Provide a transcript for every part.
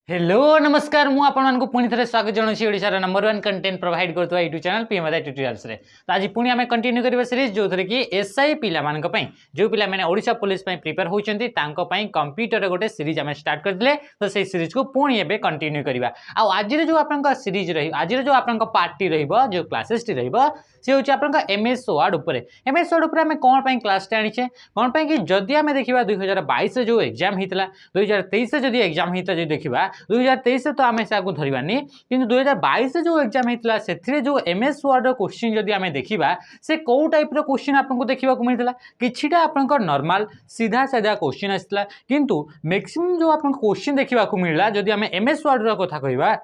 Hello नमस्कार मु आपको पुणी थे स्वागत जनाऊँ ओडिशार नंबर 1 कंटेंट प्रोवाइड करथुवा यूट्यूब चैनल पीएमआई ट्यूटोरियल्स रे। तो आज पुणी आम कंटिन्यू करबा सीरीज जो थरे कि एसआई पिला मानक पई जो पिला माने ओडिशा पुलिस पई प्रिपेयर होचंती तांको पई कंप्यूटर रे गोटे सीरीज आम स्टार्ट करथिले। तो सेही सीरीज को पुणी एबे कंटिन्यू करबा। आ आज रे जो आपनका सीरीज रही आज रे जो आपनका पार्टी रहइबो जो क्लासेस टी रहइबो से होची आपनका एमएस वर्ड ऊपर। एमएस वर्ड ऊपर आम कोन पई क्लास टे आनिछे कोन पई कि जदी आम देखिबा 2022 रे जो एग्जाम हितला 2023 रे जदी एग्जाम हिता जे देखिबा 2023 तो आम से धरवानी कि 2022 जो एग्जाम होता से जो एमएस वर्ड क्वेश्चन जदि आम देखा से कौ टाइप क्वेश्चन आपको देखा मिलता किछिटा आपंकर नॉर्मल सीधा साधा क्वेश्चन आसाला किंतु मैक्सिमम जो आप क्वेश्चन देखा मिलला जदि आम एमएस वर्ड कथा कहवा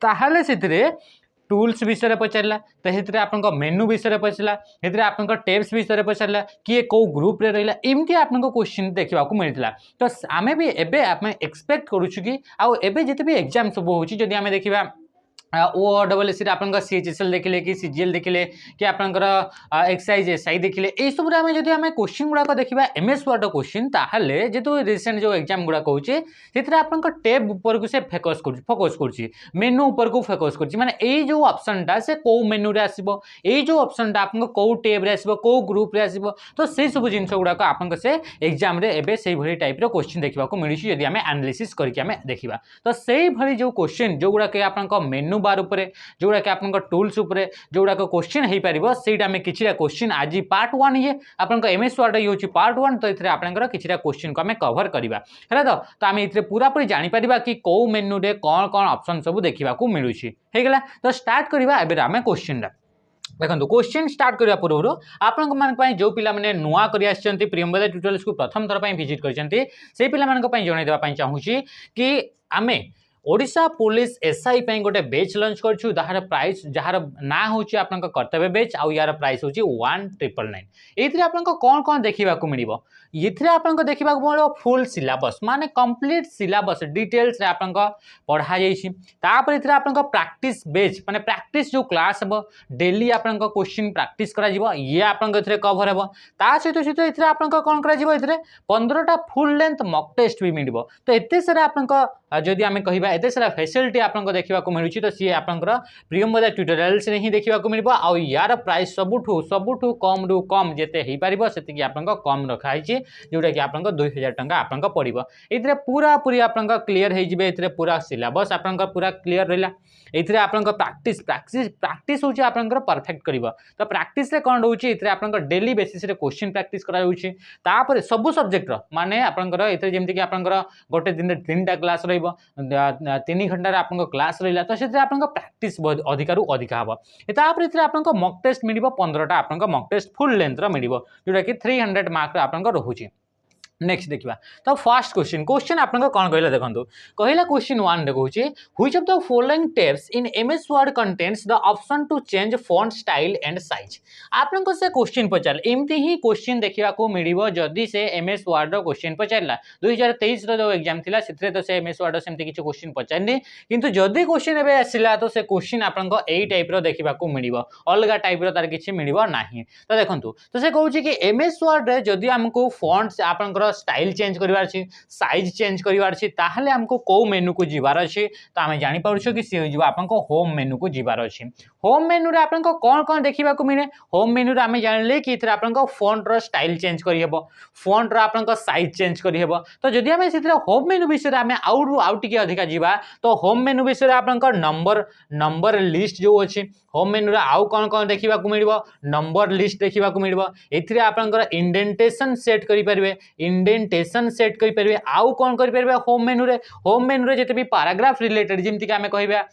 ताहले से टूल्स विषय पचारा तो आप मेनू विषय पचारा आप टेप्स विषय पचारा किए कौ ग्रुप रे रहा एमती आपको क्वेश्चन देखा मिलता। तो आम भी एबे एक्सपेक्ट करुछु कि आउ एबे जिते भी एग्जाम सब होची जदि आम देखिबा ओ डबल एस आप सीएचएसएल देखिले कि सीजीएल देखिले कि आपंकर एक्सआई एसआई देखिले यही सब आम जब आम क्वेश्चन गुड़ाक देखा एमएस वर्ड क्वेश्चन ताहले जेतु रिसेंट जो एग्जाम गुड़ा होचे से आप टैब ऊपर को से फोकस कर मेनू ऊपर को फोकस कर माने यही जो ऑप्शन टा से कौ मेनू रे आसीबो यही जो ऑप्शन टा आपन कौ टैब रे आसीबो कौ ग्रुप रे आसीबो तो से सब जिंस गुड़ाक आपन से एग्जाम रे एबे से भली टाइप रो क्वेश्चन देखा मिलुछि यदि आम एनालिसिस करके आम देखिबा। तो से भली जो क्वेश्चन जो गुड़ाक आपन मेनू बार उपरे जोड़ा कि आपन टूल्स उपरे जोड़ा क्वेश्चन हो पार से किसी क्वेश्चन आज पार्ट 1 ये आपन एमएस वर्ड ये हूँ पार्ट 1 तो ये आपंकर किसी क्वेश्चन को आम कवर करवा है तो आम ये पूरा पूरी जापर कि कौ मेनू रे कौन कौन ऑप्शन सब देखा मिलूँ होगा। तो स्टार्ट करवा एबे आम क्वेश्चन देखो क्वेश्चन स्टार्ट करने पूर्व आपण मान जो पिला माने नुआ करि आछंती प्रियम्बल ट्यूटोरियल्स को प्रथम थर पई विजिट करछंती से पिला मान पई जणाई देबा पई चाहूची कि आमे ओडिशा पुलिस एसआई पई गोटे बेच लॉन्च करछु जहार प्राइस जहार ना होची आपन कर्तव्य बेच आ यार प्राइस होची 1999 एथरे आपन कोन कोन देखिबा को मिलिबो इथरे आपन देखिबा को मिलिबो फुल सिलेबस माने कंप्लीट सिलेबस डिटेल्स रे आपन पढ़ा जाईछि तापर इथरे आपन प्रैक्टिस बेच माने प्रैक्टिस जो क्लास हबो डेली आपन क्वेश्चन प्रैक्टिस करा जिवो ये आपन इथरे कवर हबो ता सहित सहित इथरे आपन कोन करा जिवो इथरे 15टा फुल लेंथ मॉक टेस्ट भी मिलिबो। तो एते सारा आपन जदि आम कहिबा एते सारा फैसिलिटी आपको देखा मिलूँ तो सी आपंकर प्रियम्बल ट्यूटोरियल्स रे ही देखा मिल आ यार प्राइस सबुठू कम रु कम जिते हो पार से आप कम रखाई जोटा कि आप 2000 टंका आपको पड़ो ये पूरा पूरी आप क्लीयर हो पूरा सिलेबस आप पूरा क्लीयर रहा ये आप प्रैक्टिस प्रैक्टिस प्रैक्टिस हूँ आप परफेक्ट कर। तो प्रैक्टिस कौन रोचे ये आप डेली बेसिस क्वेश्चन प्रैक्टिस करापर सब सब्जेक्टर माने आपंकर ये जमीक आप गोटे दिन 3टा क्लास री 3 घंटा आप क्लास रहा तो से प्रैक्टिस अधिकार अधिका हम तापर आप मॉक टेस्ट मिल 15टा आप मॉक टेस्ट फुल लेंथ मिल जोटा कि 300 मार्क आप रोचे। नेक्स्ट देखा तो फर्स्ट क्वेश्चन आप कौन कहला देखो कहला क्वेश्चन 1 देखा which of the following tabs in MS Word contains the option to change font style and size आपन से क्वेश्चन पचार एमती ही क्वेश्चन देखा मिल जदि से एमएस वर्ड क्वेश्चन पचारा 2023 जो एग्जाम थी से तो से एमएस वर्ड से किसी क्वेश्चन पचारनी किंतु जदि क्वेश्चन एवं आसला तो से क्वेश्चन आपन यही टाइप देखा मिल अलग टाइप तार किसी मिल ना। तो देखो तो से कहूँ कि एमएस वर्ड जदि आमको फॉन्ट्स आपन स्टाइल चेंज करवार अछि साइज चेंज करवार अछि ताहले हमको को मेनू को जीवार अछि तो आमे जानि पारुछो कि से जो आपन को होम मेनू को जीवार अछि। होम मेनू रे आपन को कोन कोन देखिबा को मिले होम मेनू रे आमे जानले कि इथरा आपन को फॉन्ट रो स्टाइल चेंज करि हेबो फॉन्ट रो आपन को साइज चेंज करि हेबो। तो जदि आमे सिथरा होम मेनू विषय आमे आउट टिके अधिका जीवा तो होम मेनू विषय आपन को नंबर लिस्ट जो अछि होम मेनू रे आउ कोन कोन देखिबा को मिलबो नंबर लिस्ट देखिबा को मिलबो एथिरे आपन को इंडेंटेशन सेट करि परबे इंडेंटेशन सेट करि परबे आउ कोन करि परबे होम मेनू रे जते भी पैराग्राफ रिलेटेड जेमति कि आमे कहबा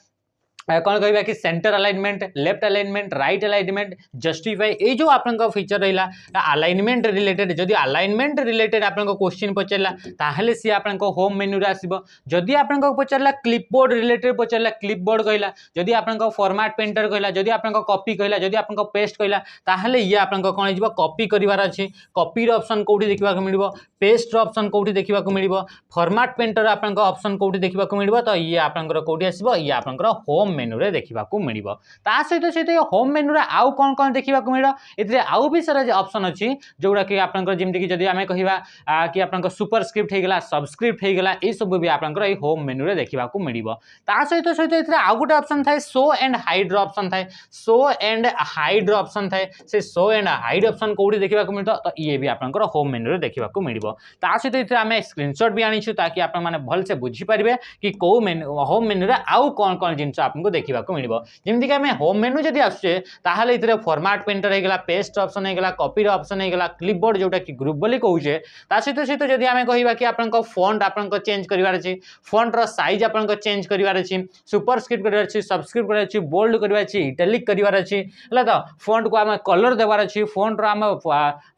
कौन कहबा कि centre alignment left alignment right alignment justify ये जो आपन फीचर रहा अलाइनमेंट रिलेटेड जदि अलाइनमेंट रिलेटेड आपन क्वेश्चन पचारा ताहले सी आपन होम मेनू रे आसीबो जदि आपन पचारा क्लिपबोर्ड रिलेटेड पचारा क्लिपबोर्ड कहला जदि आपन फॉर्मेट पेंटर कहला जदि आपन कॉपी कहला जदि आपन पेस्ट कहला ताहले ये आपन कोन हिजबो कॉपी करिवार अछि कॉपी रो ऑप्शन कोठी देखिबा को मिलबो पेस्ट रो ऑप्शन कोठी देखिबा को मिलबो फॉर्मेट पेंटर आपन ऑप्शन कोठी देखिबा को मिलबो। तो ये आपन कोठी आसीबो ये आपन होम मेनू रे देखा मिल सहित सहित होम मेनू रे आउ कौन कौन देखा मिल ए आउ भी सारा ऑप्शन अच्छी जोड़ा कि आपंकर जमीक जब आम कह कि आप सुपरस्क्रिप्ट होगा सबस्क्रिप्ट होगा ये सब भी आपंकर होम मेनू रे देखा मिल सहित सहित आउ गोटे ऑप्शन थाए शो एंड हाइड ऑप्शन थाए शो एंड हाइड ऑप्शन थाए से शो एंड हाइड ऑप्शन कौटी देखा मिलता तो ये भी आपंकर होम मेनू रे देखा मिल सहित आम स्क्रीनशॉट भी आनीचु ताकि आप भलसे बुझीपारे कि कौ मेनू होम मेनू रे आउ कौन कौन जिनस आपको देखा मिल जमीक आम होम मेनू जब आसुचे ताहले इतरे फॉर्मेट पेंटर होगा पेस्ट ऑप्शन होगा कॉपी ऑप्शन होगा क्लिपबोर्ड जोटा कि ग्रुप बोली कहूचे सहित सहित जब आम कह कि आप फॉन्ट आप चेंज करार अच्छी फॉन्ट रो साइज आप चेंज करार अच्छी सुपरस्क्रिप्ट करार अच्छी सबस्क्रिप्ट करार अच्छी बोल्ड करार अच्छी इटालिक करार अच्छी है तो फॉन्ट को आम कलर देवार अच्छी फॉन्ट रो आम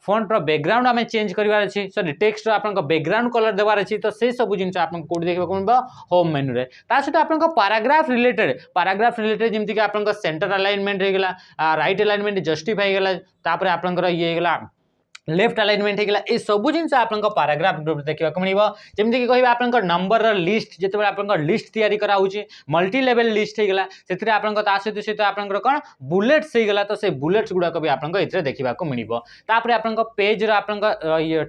फॉन्ट रो बैकग्राउंड आम चेंज करार अच्छी सॉरी टेक्स्ट रो आपन बैकग्राउंड कलर देवार अच्छी तो से सब जिन आपको कौट देखा मिल होम मेनू रे सहित आप पैराग्राफ रिलेटेड जमीक आप सेंटर अलाइनमेंट होगा राइट अलाइनमेंट जस्टिफाई होगा तापर आपंकर ये होगा लेफ्ट अलाइनमेंट होगा ये सब जिन आप पैराग्राफ ग्रुप देखा मिल जमीक कह आप नंबर लिस्ट जो आप लिस्ट तैयारी कराऊँगी मल्टी लेवल लिस्ट होगा से सहित सहित आप कौन बुलेट्स होगा तो से बुलेट्स गुड़ाक भी आप देखा मिल आप पेज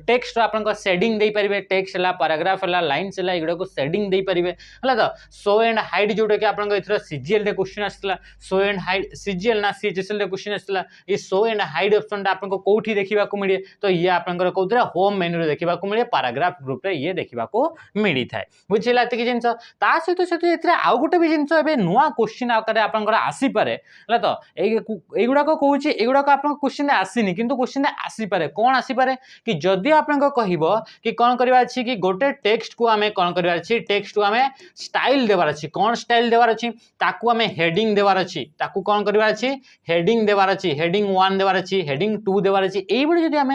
टेक्स्ट आप सेडिंग दे पारे टेक्स्ट है पैराग्राफ है लाइन्स है ये सेडिंग दे पारे है तो शो एंड हाइड जोटा कि आप सीजीएल क्वेश्चन आसाला शो एंड हाइड सीजीएल ना सीएचएसएल क्वेश्चन आसाला ये शो एंड हाइड ऑप्शन आपको कौटी देखा मिले तो ये आपंकर कौन होम मेनू देखा मिले पैराग्राफ ग्रुप रे ये देखा मिली थाए बुझेगा ये जिन सहित सहित आउ गोटे भी जिन नुआ क्वेश्चन आकार आपंकर आसीपे है तो युवाक कौन युवाक आप क्वेश्चन आसनी कि क्वेश्चन आसीपे कौन आसीपे कि जदि आप कि कौन करवा कि गोटे टेक्स्ट को आम कौन करवा टेक्स्ट को आम स्टाइल देवार अच्छी कौन स्टाइल देवार अच्छी ताकू आम हेडिंग देवार अच्छी ताकू कौन करवा हेडिंग देवार अच्छी हेडिंग 1 देवार अच्छी हेडिंग 2 देवार अच्छी यही जब आम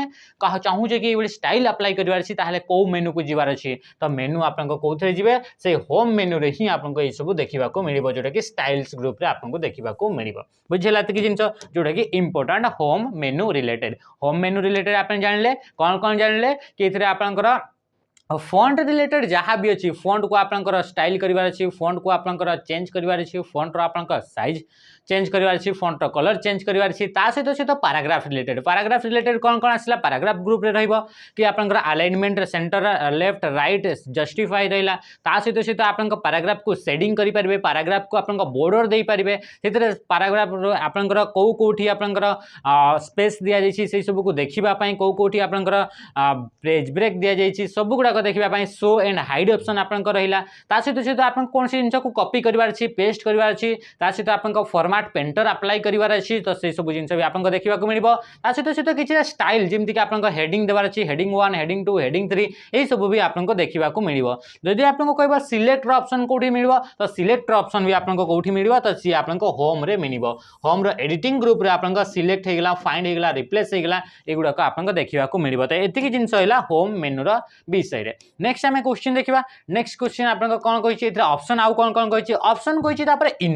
चाहूचे कि ये स्टाइल अप्लाई करार ताहले कौ मेनू को जीवार अच्छी तो मेनू आप कौन जी से होम मेनू रे ही आपको ये सब देखा मिल जोटा कि स्टाइल्स ग्रुप रे आपको देखा मिल बुझेगा कि जिन जोटा कि इंपोर्टेंट होम मेनू रिलेटेड आप जानले कौन कौन जानले कि आपंकर फॉन्ट रिलेटेड जहाँ भी अच्छी फॉन्ट को आपंकर स्टाइल करार अच्छी फॉन्ट को आपंकर चेंज करार अच्छी फॉन्ट रो आपंकर साइज चेंज करार अच्छी फॉन्ट रो कलर चेंज करार अच्छी सहित सहित पैराग्राफ रिलेटेड कौन कौन आसला पैराग्राफ ग्रुप रे रहिबो कि आपंकर alignment centre left right justify रहिला सहित सहित आपंकर पैराग्राफ को शेडिंग करि परिबे पैराग्राफ को आपंकर बॉर्डर दे परिबे सेतरे पैराग्राफ आपंकर कौ कोठी आपंकर स्पेस दिया जायछि से सब को देखिबा पई कौ कोठी आपंकर पेज ब्रेक दिया जायछि सब गुडा देखा शो एंड हाइड ऑप्शन आपंकर रहिला सहित सहित आप कौन सी जिन को कॉपी करार अच्छी पेस्ट करार अच्छी सहित आप फॉर्मेट पेंटर अप्लाई करार अच्छी तो से सब जिन भी आपको देखा मिल सहित सहित किसी स्टाइल जमीक आप हेडिंग देवार अच्छी हेडिंग 1 हेडिंग 2 हेडिंग 3 ये सब भी आपको देखा मिल जदि आपको कह सिलेक्ट ऑप्शन कौटी मिल तो सिलेक्ट ऑप्शन भी आपको कौटी मिल तो सी आपको होम रे मिल होम रो एडिटिंग ग्रुप रे आपको सिलेक्ट होगा फाइंड होगा रिप्लेस होगा युवाक आपको देखा मिल तो ये जिन होम मेनूर विषय नेक्स्ट आम क्वेश्चन देखा नेक्स्ट क्वेश्चन आपको कौन कही ऑप्शन आउ कौन कौन कही ऑप्शन कही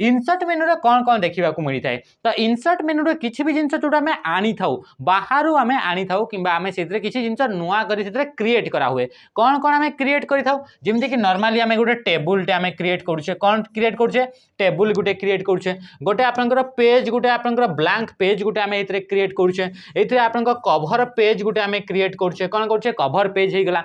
इंसर्ट मेनू कौन कौन देखा मिलता है तो इंसर्ट मेनू किसी भी जिनस जोटा आम आनी था बाहर आम आनी था कि आम से किसी जिन नुआ कर क्रिएट करा हुए कौन कौन आम क्रिएट करमती कि नॉर्मली आम गोटे टेबुलटे आम क्रिएट करुचे कौन क्रिएट करुचे टेबुल गोटे क्रिएट करुचे गोटे आपंकर पेज गोटे आपंकर ब्लैंक पेज गोटे आम ये क्रिएट करुचे ये आपंकर कभर पेज गोटे आम क्रिएट करुचे कौन करुचे कभर पेज होगा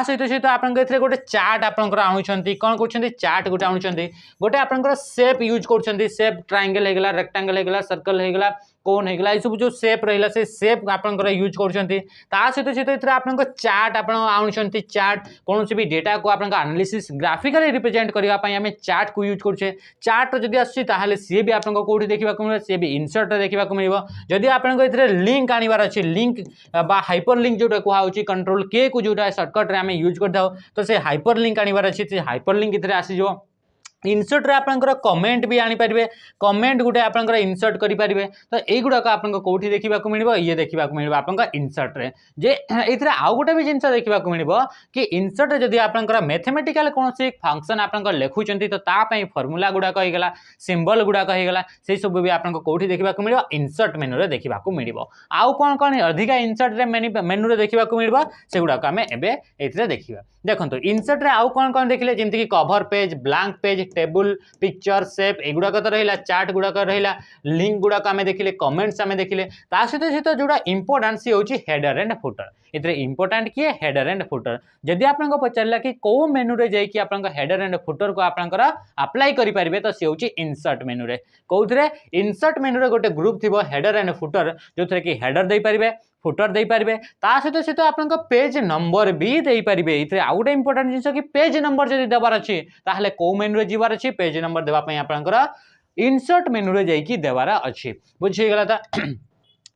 सहित सहित आप गोटे चार्ट आपंकर आणुंट कौन कर चार्ट गोटे आणुंट गोटे आपंकर सेप यूज कर सेप ट्रायंगल होगा रेक्टांगल होगा सर्कल होगा कौन होगा ये सब जो सेप रहा से सेप आपंकर यूज कर सहित सहित आपंकर चार्ट आप आणुंट चार्ट कौन भी डेटा को आप एनालिसिस ग्राफिकली रिप्रेजेंट करने आम चार्ट को यूज करुचे चार्ट जब आसुच्छी सी भी आपको कौटी देखा मिले सी भी इंसर्ट देखा मिल जदि आपको लिंक आनबार अच्छी लिंक हाइपर लिंक जोटा कहुच्छी कंट्रोल के को जोटा सर्टकट आम यूज करता तो से हाइपर लिंक आनबार अच्छी हाइपर लिंक इतने आसीज इनसर्ट रे आपंकर कमेंट भी आनी पारे कमेंट गोटे आपंकर इनसर्ट करेंगे तो युवाक आपको कौटी देखा मिल ये देखा मिल आप इनसर्ट रे जे ये आउ गोटे भी जिनस देखा मिल कि इनसर्ट जदि आपंकर मैथमेटिकल कौन फंक्शन आप लिखुंट तो तापाई फर्मूला गुड़ाक होगा सिंबल गुड़ाक होगा से सब भी आपको कौटी देखा मिल इनसर्ट मेनू रे देखा मिल आउ कौन कौन अधिका इनसर्ट रे मेनू रे देखा मिल से गुड़ाक आम एबे देखा देखो इनसर्ट रे आउ कौन कौन देखिले जमीक cover page blank page table picture shape एगुड़ाक तो रहा चार्ट गुड़ाक रहा लिंक गुड़ाक आम देखिले कमेंट्स आम देखिले ता सहित जोड़ा इंपोर्टेंट सी हूँ हेडर एंड फुटर इतने इंपोर्टेंट किए हेडर एंड फुटर जदि आपको पचारा कि कौ मेनू रे जाइए आप हेडर एंड फुटर को आपंकर अप्लाई करेंगे तो सी हूँ इंसर्ट मेनू रे कौन इंसर्ट मेनू रे गोटे ग्रुप थी हेडर एंड फुटर जो थे कि हेडर दे पारे फुटर दे पारे ता सहित सहित आप पेज नंबर भी दे पारे ये आउ गोटे इंपोर्टेंट जिन कि पेज नंबर जब देवार अच्छी ताहले कौ मेनू रे जीवार अच्छी पेज नंबर देवाई आपंकर इंसर्ट मेनू रे जाइए देवार अच्छी बुझीगला था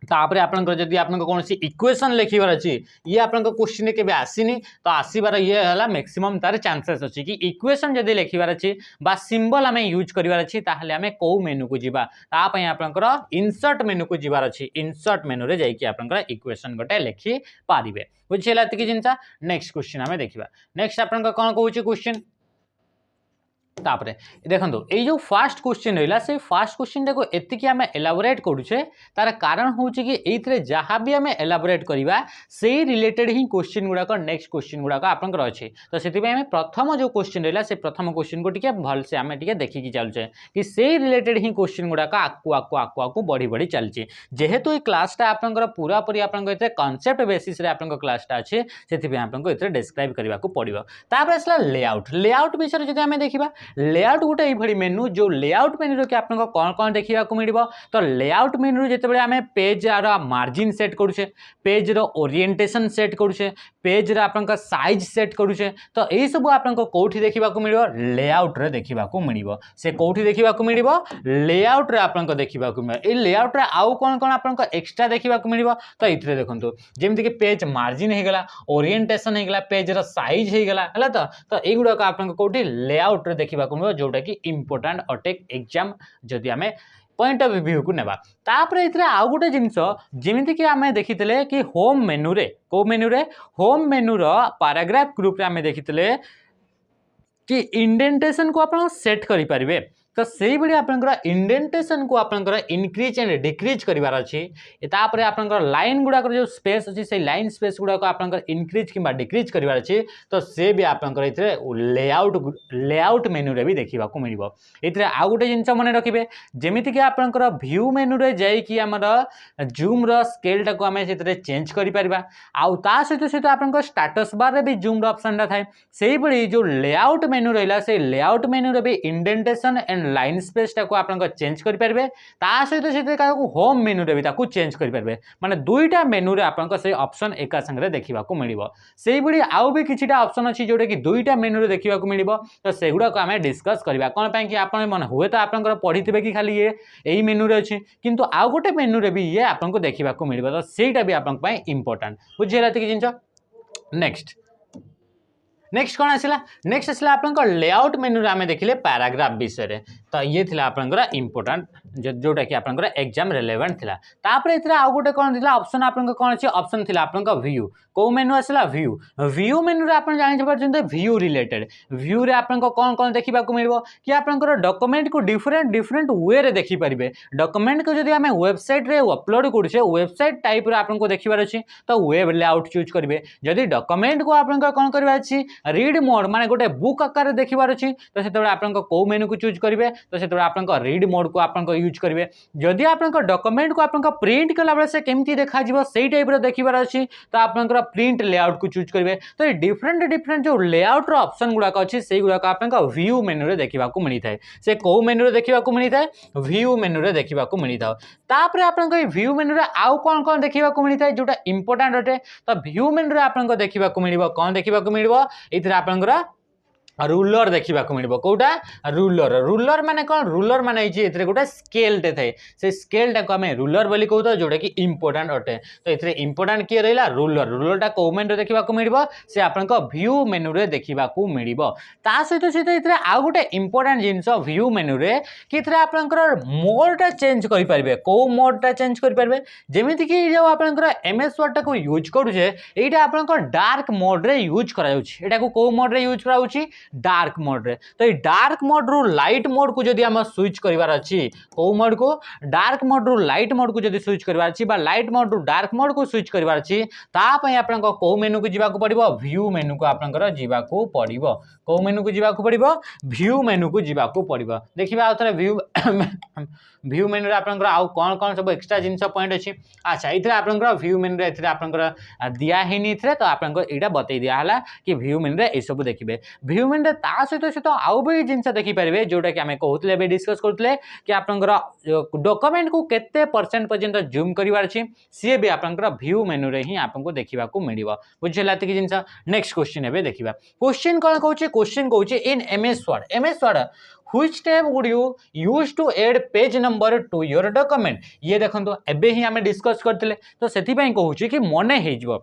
तापर आपंकर जदि आप कौन इक्वेशन लिखबार अच्छी ये आप क्वेश्चन के आसीनी तो आसबार ये है मैक्सिमम तार चांसेस अच्छी कि इक्वेशन जदि लिखबार अच्छी बा सिंबल आम यूज करार अच्छी ताहले आम कौ मेनू को जीवा तापाई आपंकर इंसर्ट मेनू को जीवार अच्छी इंसर्ट मेनू रे जाइए आपंकर इक्वेशन गोटे लिखि पारिबे बुझीगला एतिकी जिनसा नेक्स्ट क्वेश्चन आम देखा नेक्स्ट आपंकर कौन कहूँ क्वेश्चन तापरे देखो ये जो फास्ट क्वेश्चन रहा से फास्ट क्वेश्चन को एतिकी आम एलाबोरेट करुचे तार कारण हूँ कि ये जहाँ भी आम एलाबोरेट करवा से रिलेटेड ही क्वेश्चन गुड़ाक नेक्स्ट क्वेश्चन गुड़ाक आपंकर अच्छे तो से प्रथम जो क्वेश्चन रहा से प्रथम क्वेश्चन को टी भलसे आम टी देखिकी चलुचे कि से रिलेटेड ही क्वेश्चन गुड़ाक आकु बढ़ी बढ़ी चलती जेहेतु ये क्लासटा आपंकर पूरा पूरी आपंकर कॉन्सेप्ट बेसिस रे आपंकर क्लासटा अच्छे से आपको ये डिस्क्राइब करने को पड़ो तापर आसला लेआउट विषय जब आम देखा लेआउट गोटे ये मेनू जो लेआउट मेनू कि आप कौन कौन देखा मिल तो लेआउट मेनू जो आम पेज मार्जिन सेट करुचे पेज ओरिएंटेशन सेट करुचे पेज आप साइज सेट करुचे तो यही सब आपको कौटी देखा मिल लेआउट रे देखा मिल से कौटी देखा मिल लेआउट रे आप देखा मिल लेआउट रे आउ कौन कौन आप एक्सट्रा देखा मिल तो ये देखो जमीक कि पेज मार्जिन होगला ओरिएंटेशन होगला पेज साइज होगला तो युड़ाक आप कौटी लेआउट रे देखा मिल जोटा कि इंपोर्टेंट अटे एग्जाम जदि आम पॉइंट ऑफ व्यू को नेबा तापर इतरे आउ गोटे जिनस जेमिति कि आमे देखितले कि होम मेनू रे को मेनू रे होम मेनू रो पैराग्राफ ग्रुप रे आमे देखितले कि इंडेंटेशन को आप सेट करि परिबे तो से भाई आपंकर इंडेंटेशन को आपंकर इनक्रीज एंड डिक्रीज करार अच्छी तापर आपंकर लाइन गुड़ाक जो स्पेस अच्छी से लाइन स्पेस गुड़ाक आपंकर इनक्रीज कि डिक्रीज करार अच्छी तो से भी आपंकर लेआउट मेनू रे भी देखा मिल ये आउ गोटे जिन मन रखिए जमीती कि आपंकर व्यू मेनू रे जाइए आमर जूम स्केल टाक आम से चेंज करा आउ ता सहित सहित आप स्टाटस बार रे भी जूम ऑप्शन थाए से भाई जो लेआउट मेनू रहा से लेआउट मेनू रे भी इंडेंटेशन एंड लाइन स्पेस टाको आप चेंज करेंगे सहित सहित होम मेनू रे भी चेंज करेंगे माने दुईटा मेनू रे आप ऑप्शन एका संगे देखा मिल से भाई आउ भी किसी ऑप्शन अच्छी जोटा कि दुईटा मेनू रे देखा मिल तो सेगुड़ाक आम डिस्कस करवा कौन पाई कि आप मन हुए तो आप पढ़ी थे कि खाली ये यही मेनू रे अच्छी किंतु आउ गोटे मेनू रे भी ये आपको देखा मिल तो सहीटा भी आप इंपोर्टेंट बुझीगला जिन नेक्स्ट नेक्स्ट कौन आसला नेक्स्ट आसला आप लेआउट मेनू आम देखिले पैराग्राफ विषय तो ये थिला आपनकर इंपोर्टेंट जोटा कि आपनकर एग्जाम रिलेवेंट थिला तापर इतरा आउ गोटे कोन थिला ऑप्शन आपनकर कोन अछि ऑप्शन थिला आपनकर व्यू को मेनू आसला व्यू मेनू रे आपन जानि परछन व्यू रिलेटेड व्यू रे आपनकर कोन कोन देखिबा को मिलबो कि आपनकर डॉक्यूमेंट को डिफरेंट वे रे देखि परिबे डॉक्यूमेंट को जदि हमें वेबसाइट रे अपलोड करूछे वेबसाइट टाइप रे आपन को देखिबार अछि तो वेब लेआउट चूज करिवे जदि डॉक्यूमेंट को आपनकर कोन करबा अछि रीड मोड माने गोटे बुक आकार देखिबार अछि तो सेतबे आपनकर को मेनू को चूज करिवे तो से आपनकर रीड मोड को आपनकर यूज करिवे जदि आपनकर डॉक्यूमेंट को आपनकर प्रिंट कला बेले से केमती देखा जिवो सेही टाइप रे देखिबार अछि तो आपनकर प्रिंट लेआउट को चूज करिवे तो डिफरेंट जो लेआउट रो ऑप्शन गुडाक अछि सेही गुडाक आपनकर व्यू मेनू रे देखिबा को मिली थाए से को मेनू रे देखिबा को मिली थाए व्यू मेनू रे देखिबा को मिली थाओ तापर आपनकर व्यू मेनू रे आउ कोन कोन देखिबा को मिली थाए जोटा इंपोर्टेंट अटे तो व्यू मेनू रे आपनकर देखिबा को मिलिबो कोन देखिबा को मिलिबो इथरे आपनकर रूलर देखा मिल कौटा रूलर माने कौन रूलर माने गोटे स्केलटे थाए से स्केलटा को आम रूलर बोली कहता जोटा कि इंपोर्टेंट अटे तो ये इंपोर्टेंट किए रहा रूलरटा कौ मेनू देखा मिल से आप व्यू मेनू रे देखा मिल सहित सहित आउ गोटे इंपोर्टेंट जिनस व्यू मेनू रे कि आपंकर मोडटा चेंज करेंगे कौ मोडटा चेंज करेंगे जमीक जो आप एमएस वर्ड टाक यूज करुचे यहाँ आप डार्क मोड रे यूज करा कौ मोड रे यूज करा डार्क मोड रे तो ये डार्क मोड रु लाइट मोड को जदि हम स्विच करिवार अछि को मोड को डार्क मोड रु लाइट मोड को जदि स्विच करिवार अछि बा लाइट मोड रु डार्क मोड को स्विच करिवार अछि ता पय आपन को मेनू को जीवा को पड़िबो व्यू मेनू को आपन जीवा को पड़िबो को मेनू को जीवा को पड़िबो व्यू मेनू को जीवा को पड़िबो देखिबा आउथरे व्यू व्यू मेनू रे आपन आउ कोन कोन सब एक्स्ट्रा जिंस पॉइंट अछि अच्छा इथरे आपन व्यू मेनू रे इथरे आपन दिया हेनी इथरे तो आपन एटा बतै दिया हला कि व्यू मेनू रे ए सब देखिबे व्यू मेनू रे ता सहित आउ भी जिंस देखि परिबे जोटा कि हमें कहउतले बे डिस्कस करतले कि आपन डॉक्यूमेंट को केते परसेंट पर्यंत जूम करिवार अछि से भी आपन व्यू मेनू रे ही आपन को देखिबा को मिलिबो बुझिला त कि जिंस नेक्स्ट क्वेश्चन एबे देखिबा क्वेश्चन कोन कहउचे क्वेश्चन कहउचे in MS Word which step would you use to add page number to your document ये देखंतो एबे ही हमें डिस्कस करथिले तो सेथि पई कहउची कि मने हे जिवो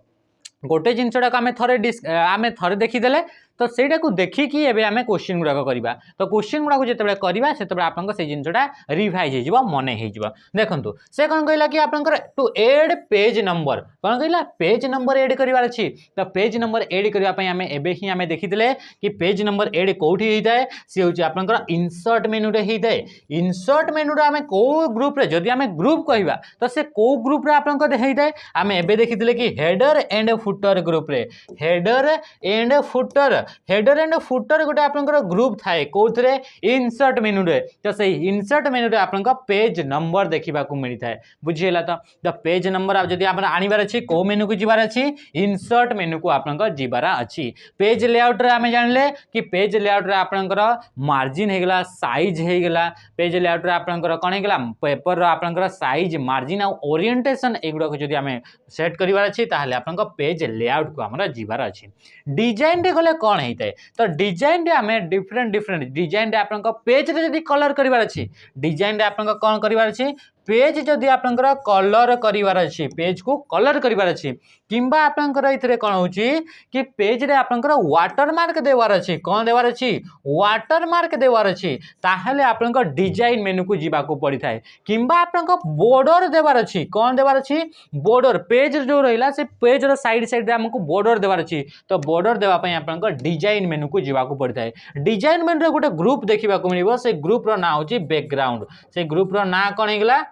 गोटे जिनसटा को आमे थरे देखि देले तो सेटा को देखि कि एबे हमें क्वेश्चन गुडा को करबा तो क्वेश्चन गुडा को जेतेबे करबा सेतेबे आपन को से जिनसटा रिवाइज हे जिवो मने हे जिवो देखंतु से कोन कहला कि आपन टू ऐड पेज नंबर कोन कहला पेज नंबर ऐड करिवार अछि तो पेज नंबर ऐड करिवा पई हमें एबे ही हमें देखि देले कि पेज नंबर ऐड कोठी हे जाय से होची आपन इंसर्ट मेनू रे हे जाय इंसर्ट मेनू रे हमें को ग्रुप रे जदी हमें ग्रुप कहबा तो से को ग्रुप रे आपन को हे जाय हमें एबे देखि देले कि हेडर एंड फुटर ग्रुप रे हेडर एंड फुटर गोटे आपन ग्रुप थाए कोथरे इंसर्ट मेनू रे तो से इंसर्ट मेनू रे आपन पेज नंबर देखिबा को मिली थाए बुझियला तो पेज नंबर आप जदी आपन आनिबार अछि को मेनू को जिबार अछि इंसर्ट मेनू को आपन जिबार अछि पेज लेआउट रे हमें जानले कि पेज लेआउट रे आपन मार्जिन हे गेला साइज हे गेला पेज लेआउट रे आपन कोन हे गेला पेपर रो आपन साइज मार्जिन आ ओरिएंटेशन एगुडा को जदी हमें सेट करिवार अछि ताहले आपन पेज लेआउट को हमरा जिबार अछि डिजाइन रे गले कोन हेतै तो डिजाइन रे हमें डिफरेंट डिजाइन रे आपन पेज रे जदी कलर करिवार अछि डिजाइन रे आपन कोन करिवार अछि पेज जदी आपन कलर करिवार अछि पेज को कलर करिवार अछि किंबा आपन इथरे कोन होची कि पेज रे आपन वाटरमार्क देवार अछि कोन देवार अछि वाटरमार्क देवार अछि ताहले आपन डिजाइन मेनू को जिबा को पड़ी थाए किंबा आपन बॉर्डर देवार अछि कोन देवार अछि बॉर्डर पेज जो रहिला से पेज रो साइड रे हमको बॉर्डर देवार अछि तो बॉर्डर देवा पई आपन डिजाइन मेनू को जिबा को पड़ी थाए डिजाइन मेनू रे गोटे ग्रुप देखिबा को मिलिबो से ग्रुप रो ना होची बैकग्राउंड से ग्रुप रो ना कोन हेगला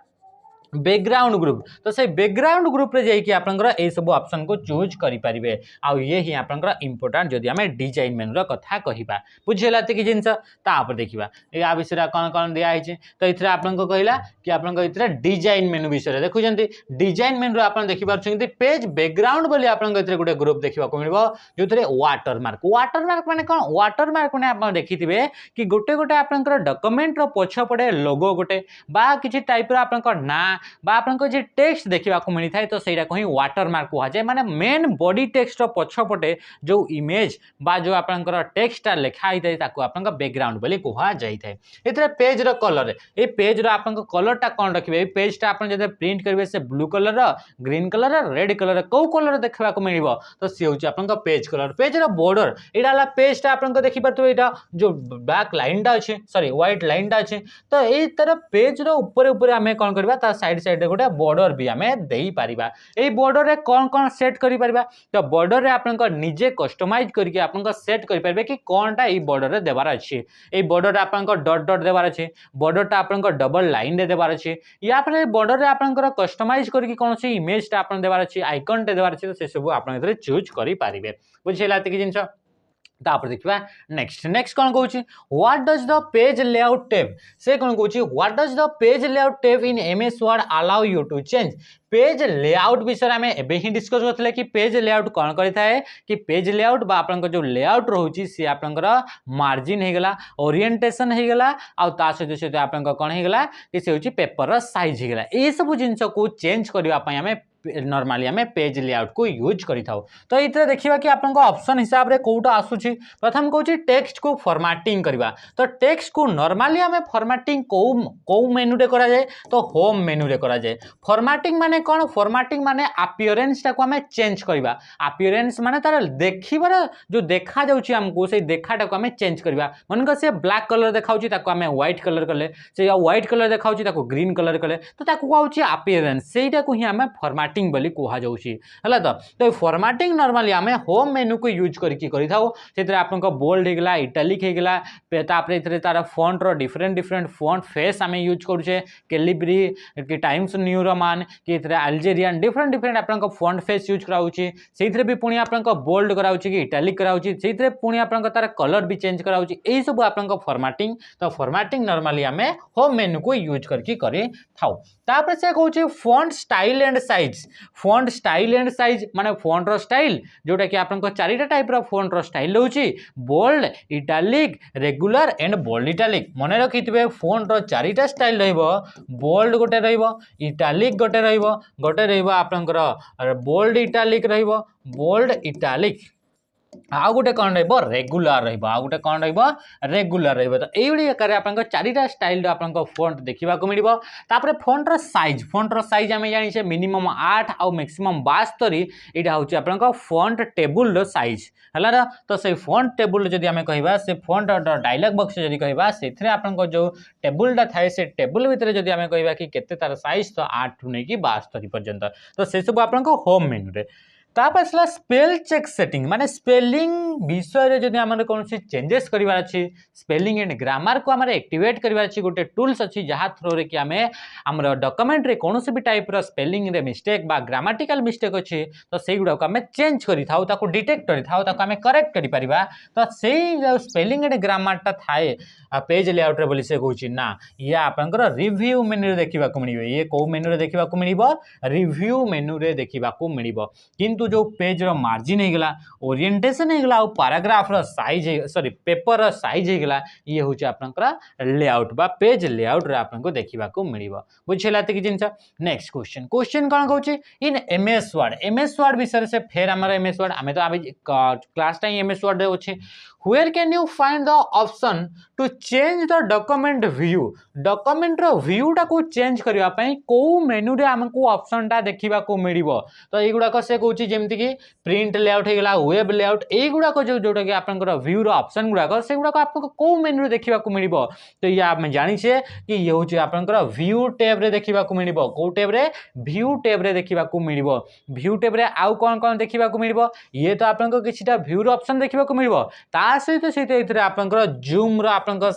बैकग्राउंड ग्रुप तो से बैकग्राउंड ग्रुप रे जाई कि आपनकर ए सब ऑप्शन को चूज करि परिबे आ ये ही आपनकर इंपोर्टेंट जदी हमें डिजाइन मेनू रो कथा कहिबा बुझियला त कि जिंस ता पर देखिबा ए विषय कोन कोन दिया है तो इथरे आपन को कहला कि आपन को इथरे डिजाइन मेनू विषय देखु जंती डिजाइन मेनू आपन देखि पारछंती पेज बैकग्राउंड बोली आपन को इथरे गुटे ग्रुप देखिबा को मिलबो जोथरे वाटरमार्क माने कोन वाटरमार्क माने आपन देखिथिबे कि गोटे गोटे आपन डॉक्यूमेंट रो पछ पड़े लोगो गोटे बा किछि टाइप रो आपन ना बा आपन को जे टेक्स्ट देखिबा को मिली थाए तो सेटा को ही वाटरमार्क कहा जाय माने मेन बॉडी टेक्स्ट रो पछपटे जो इमेज बा जो आपन को टेक्स्ट लिखा आइ थाए ताको आपन को बैकग्राउंड बोली कहा जाय थाए एतरे पेज रो कलर ए पेज रो आपन को कलर टा कोन रखिबे ए पेज टा आपन जदे प्रिंट करबे से ब्लू कलर रो ग्रीन कलर रो रेड कलर को कलर देखबा को मिलिबो तो से होची आपन को पेज रो बॉर्डर एडाला पेज टा आपन को देखि परतो एटा जो ब्लैक लाइन टा अछि सॉरी व्हाइट लाइन टा अछि तो ए तरह पेज रो ऊपर ऊपर हमें कोन करबा ता साइड गोटे बॉर्डर भी हमें देई पारिबा ए बॉर्डर रे कोन कोन सेट करि पारिबा तो बॉर्डर रे आपन को निजे कस्टमाइज करके आपन को सेट करि पारिबे कि कोनटा ई बॉर्डर रे देबार अछि ए बॉर्डर रे आपन को डॉट डॉट देबार अछि बॉर्डर टा आपन को डबल लाइन रे देबार अछि या फिर बॉर्डर रे आपन को कस्टमाइज करके कोनसी इमेज टा आपन देबार अछि आइकन टे देबार अछि तो से सब आपन इधर चूज करि पारिबे बुझिला त कि जिंस तापर देखिबा नेक्स्ट कोन कहूची what does the page layout tab से कोन कहूची what does the page layout tab in MS Word allow you to change page layout विषय में एबे ही डिस्कस करथले कि पेज लेआउट कोन करि थाए कि पेज लेआउट बा आपन को जो लेआउट रहउची से आपन को मार्जिन हे गेला ओरिएंटेशन हे गेला आ ता से आपन को कोन हे गेला कि से होची पेपर रो साइज हे गेला ए सब जिंस को चेंज करबा पई हमें नॉर्मली हमें पेज लेआउट को यूज करि थाउ तो इतरे देखिबा कि आपन को ऑप्शन हिसाब रे कोटा आसुची प्रथम कहूची टेक्स्ट को फॉर्मेटिंग करबा तो टेक्स्ट को नॉर्मली हमें फॉर्मेटिंग को मेनू रे करा जाए तो होम मेनू रे करा जाए फॉर्मेटिंग माने कोन फॉर्मेटिंग माने अपीयरेंस टा को हमें चेंज करबा अपीयरेंस माने तार देखिबार जो देखा जाउची हमको से देखाटा को हमें चेंज करबा मन को से ब्लैक कलर देखाउची ताको हमें व्हाइट कलर करले से व्हाइट कलर देखाउची ताको ग्रीन कलर करले तो ताको कहउची अपीयरेंस सेटा को ही हमें फॉर्मेट फॉर्मेटिंग बोली कहा जाउची हला तो फॉर्मेटिंग नॉर्मली आमे होम मेनू को यूज करके करि थाओ सेतरे आपनको बोल्ड हे गेला इटैलिक हे गेला तापर एथरे तार फॉन्ट रो डिफरेंट डिफरेंट फॉन्ट फेस आमे यूज करूचे कैलिब्री कि टाइम्स न्यू रोमान कि एथरे अल्जेरियन डिफरेंट डिफरेंट आपनको फॉन्ट फेस यूज कराउची सेथरे भी पुणी आपनको बोल्ड कराउची कि इटैलिक कराउची सेथरे पुणी आपनको तार कलर भी चेंज कराउची एई सब आपनको फॉर्मेटिंग तो फॉर्मेटिंग नॉर्मली आमे होम मेनू को यूज करके करि थाओ तापर से कहूची फॉन्ट स्टाइल एंड साइज माने फॉन्ट रो स्टाइल जोटा कि आपनको चारिटा टाइप रो फॉन्ट रो स्टाइल रहउची bold italic regular and bold italic मने रखितबे फॉन्ट रो चारिटा स्टाइल रहइबो बोल्ड गोटे रहइबो इटैलिक गोटे रहइबो आपनकर बोल्ड इटैलिक रहइबो बोल्ड इटैलिक आउ गोटे कौन रहिबो रेगुलर रहिबो आउ गोटे कौन रहिबो रेगुलर रहिबो तो एइबडी आकार आपनको चारिटा स्टाइल आपनको फॉन्ट देखिबा को मिलिबो तापर फॉन्ट रो साइज हमें जानि छे मिनिमम 8 आउ मैक्सिमम 72 एटा होची आपनको फॉन्ट टेबल रो साइज हला रा तो से फॉन्ट टेबल जदी हमें कहिबा से फॉन्ट डायलॉग बॉक्स जदी कहिबा सेथरे आपनको जो टेबलटा थाए से टेबल भितरे जदी हमें कहिबा कि केते तार साइज तो 8 नै कि 72 पर्यंत तो से सब आपनको होम मेनू रे तापर असला स्पेल चेक सेटिंग माने स्पेलिंग विषय रे जदी हमर कोनसी चेंजेस करिवार अछि स्पेलिंग एंड ग्रामर को हमर एक्टिवेट करिवार अछि गोटे टूल्स अछि जहा थ्रू रे कि हमें हमर डॉक्यूमेंट रे कोनोसी भी टाइप रो स्पेलिंग रे मिस्टेक बा ग्रामेटिकल मिस्टेक अछि तो सेई गुडा को हमें चेंज करि थाउ ताको डिटेक्ट करि थाउ ताको हमें करेक्ट करि परिबा तो सेई जो स्पेलिंग एंड ग्रामर ता थाए पेज लेआउट रे बोली से कहूची ना ये आपनकर रिव्यू मेनू रे देखिबा को मिलिबो ये को मेनू रे देखिबा को मिलिबो रिव्यू मेनू रे देखिबा को मिलिबो किंतु जो पेज रो मार्जिन हे गेला ओरिएंटेशन हे गेला और पैराग्राफ रो साइज सॉरी पेपर रो साइज हे गेला ये होची आपनकर लेआउट बा पेज लेआउट रे आपनको देखिबा को मिलिबो बुझिला त कि जिंस नेक्स्ट क्वेश्चन कोन कहूची इन एमएस वर्ड विषय से फेर हमर एमएस वर्ड हमें तो अभी क्लास टाइम एमएस वर्ड रे होची where can you find the option to change the document view document row view टा को चेंज करिवा पई को मेनू रे हमको ऑप्शन टा देखिबा को मिलिबो तो एई गुडा को से कहूची जेमति कि प्रिंट लेआउट हे गेला वेब लेआउट एई गुडा को जोटा कि आपनकर व्यू रो ऑप्शन गुडा को से गुडा को आपको को मेनू रे देखिबा को मिलिबो तो ये आप में जानि छे कि ये होची आपनकर व्यू टैब रे देखिबा को मिलिबो को टैब रे व्यू टैब रे देखिबा को मिलिबो व्यू टैब रे आउ कोन देखिबा को मिलिबो ये तो आपनको किछिटा व्यू रो ऑप्शन देखिबा को मिलिबो सहित आपनकर जूम रो आपनकर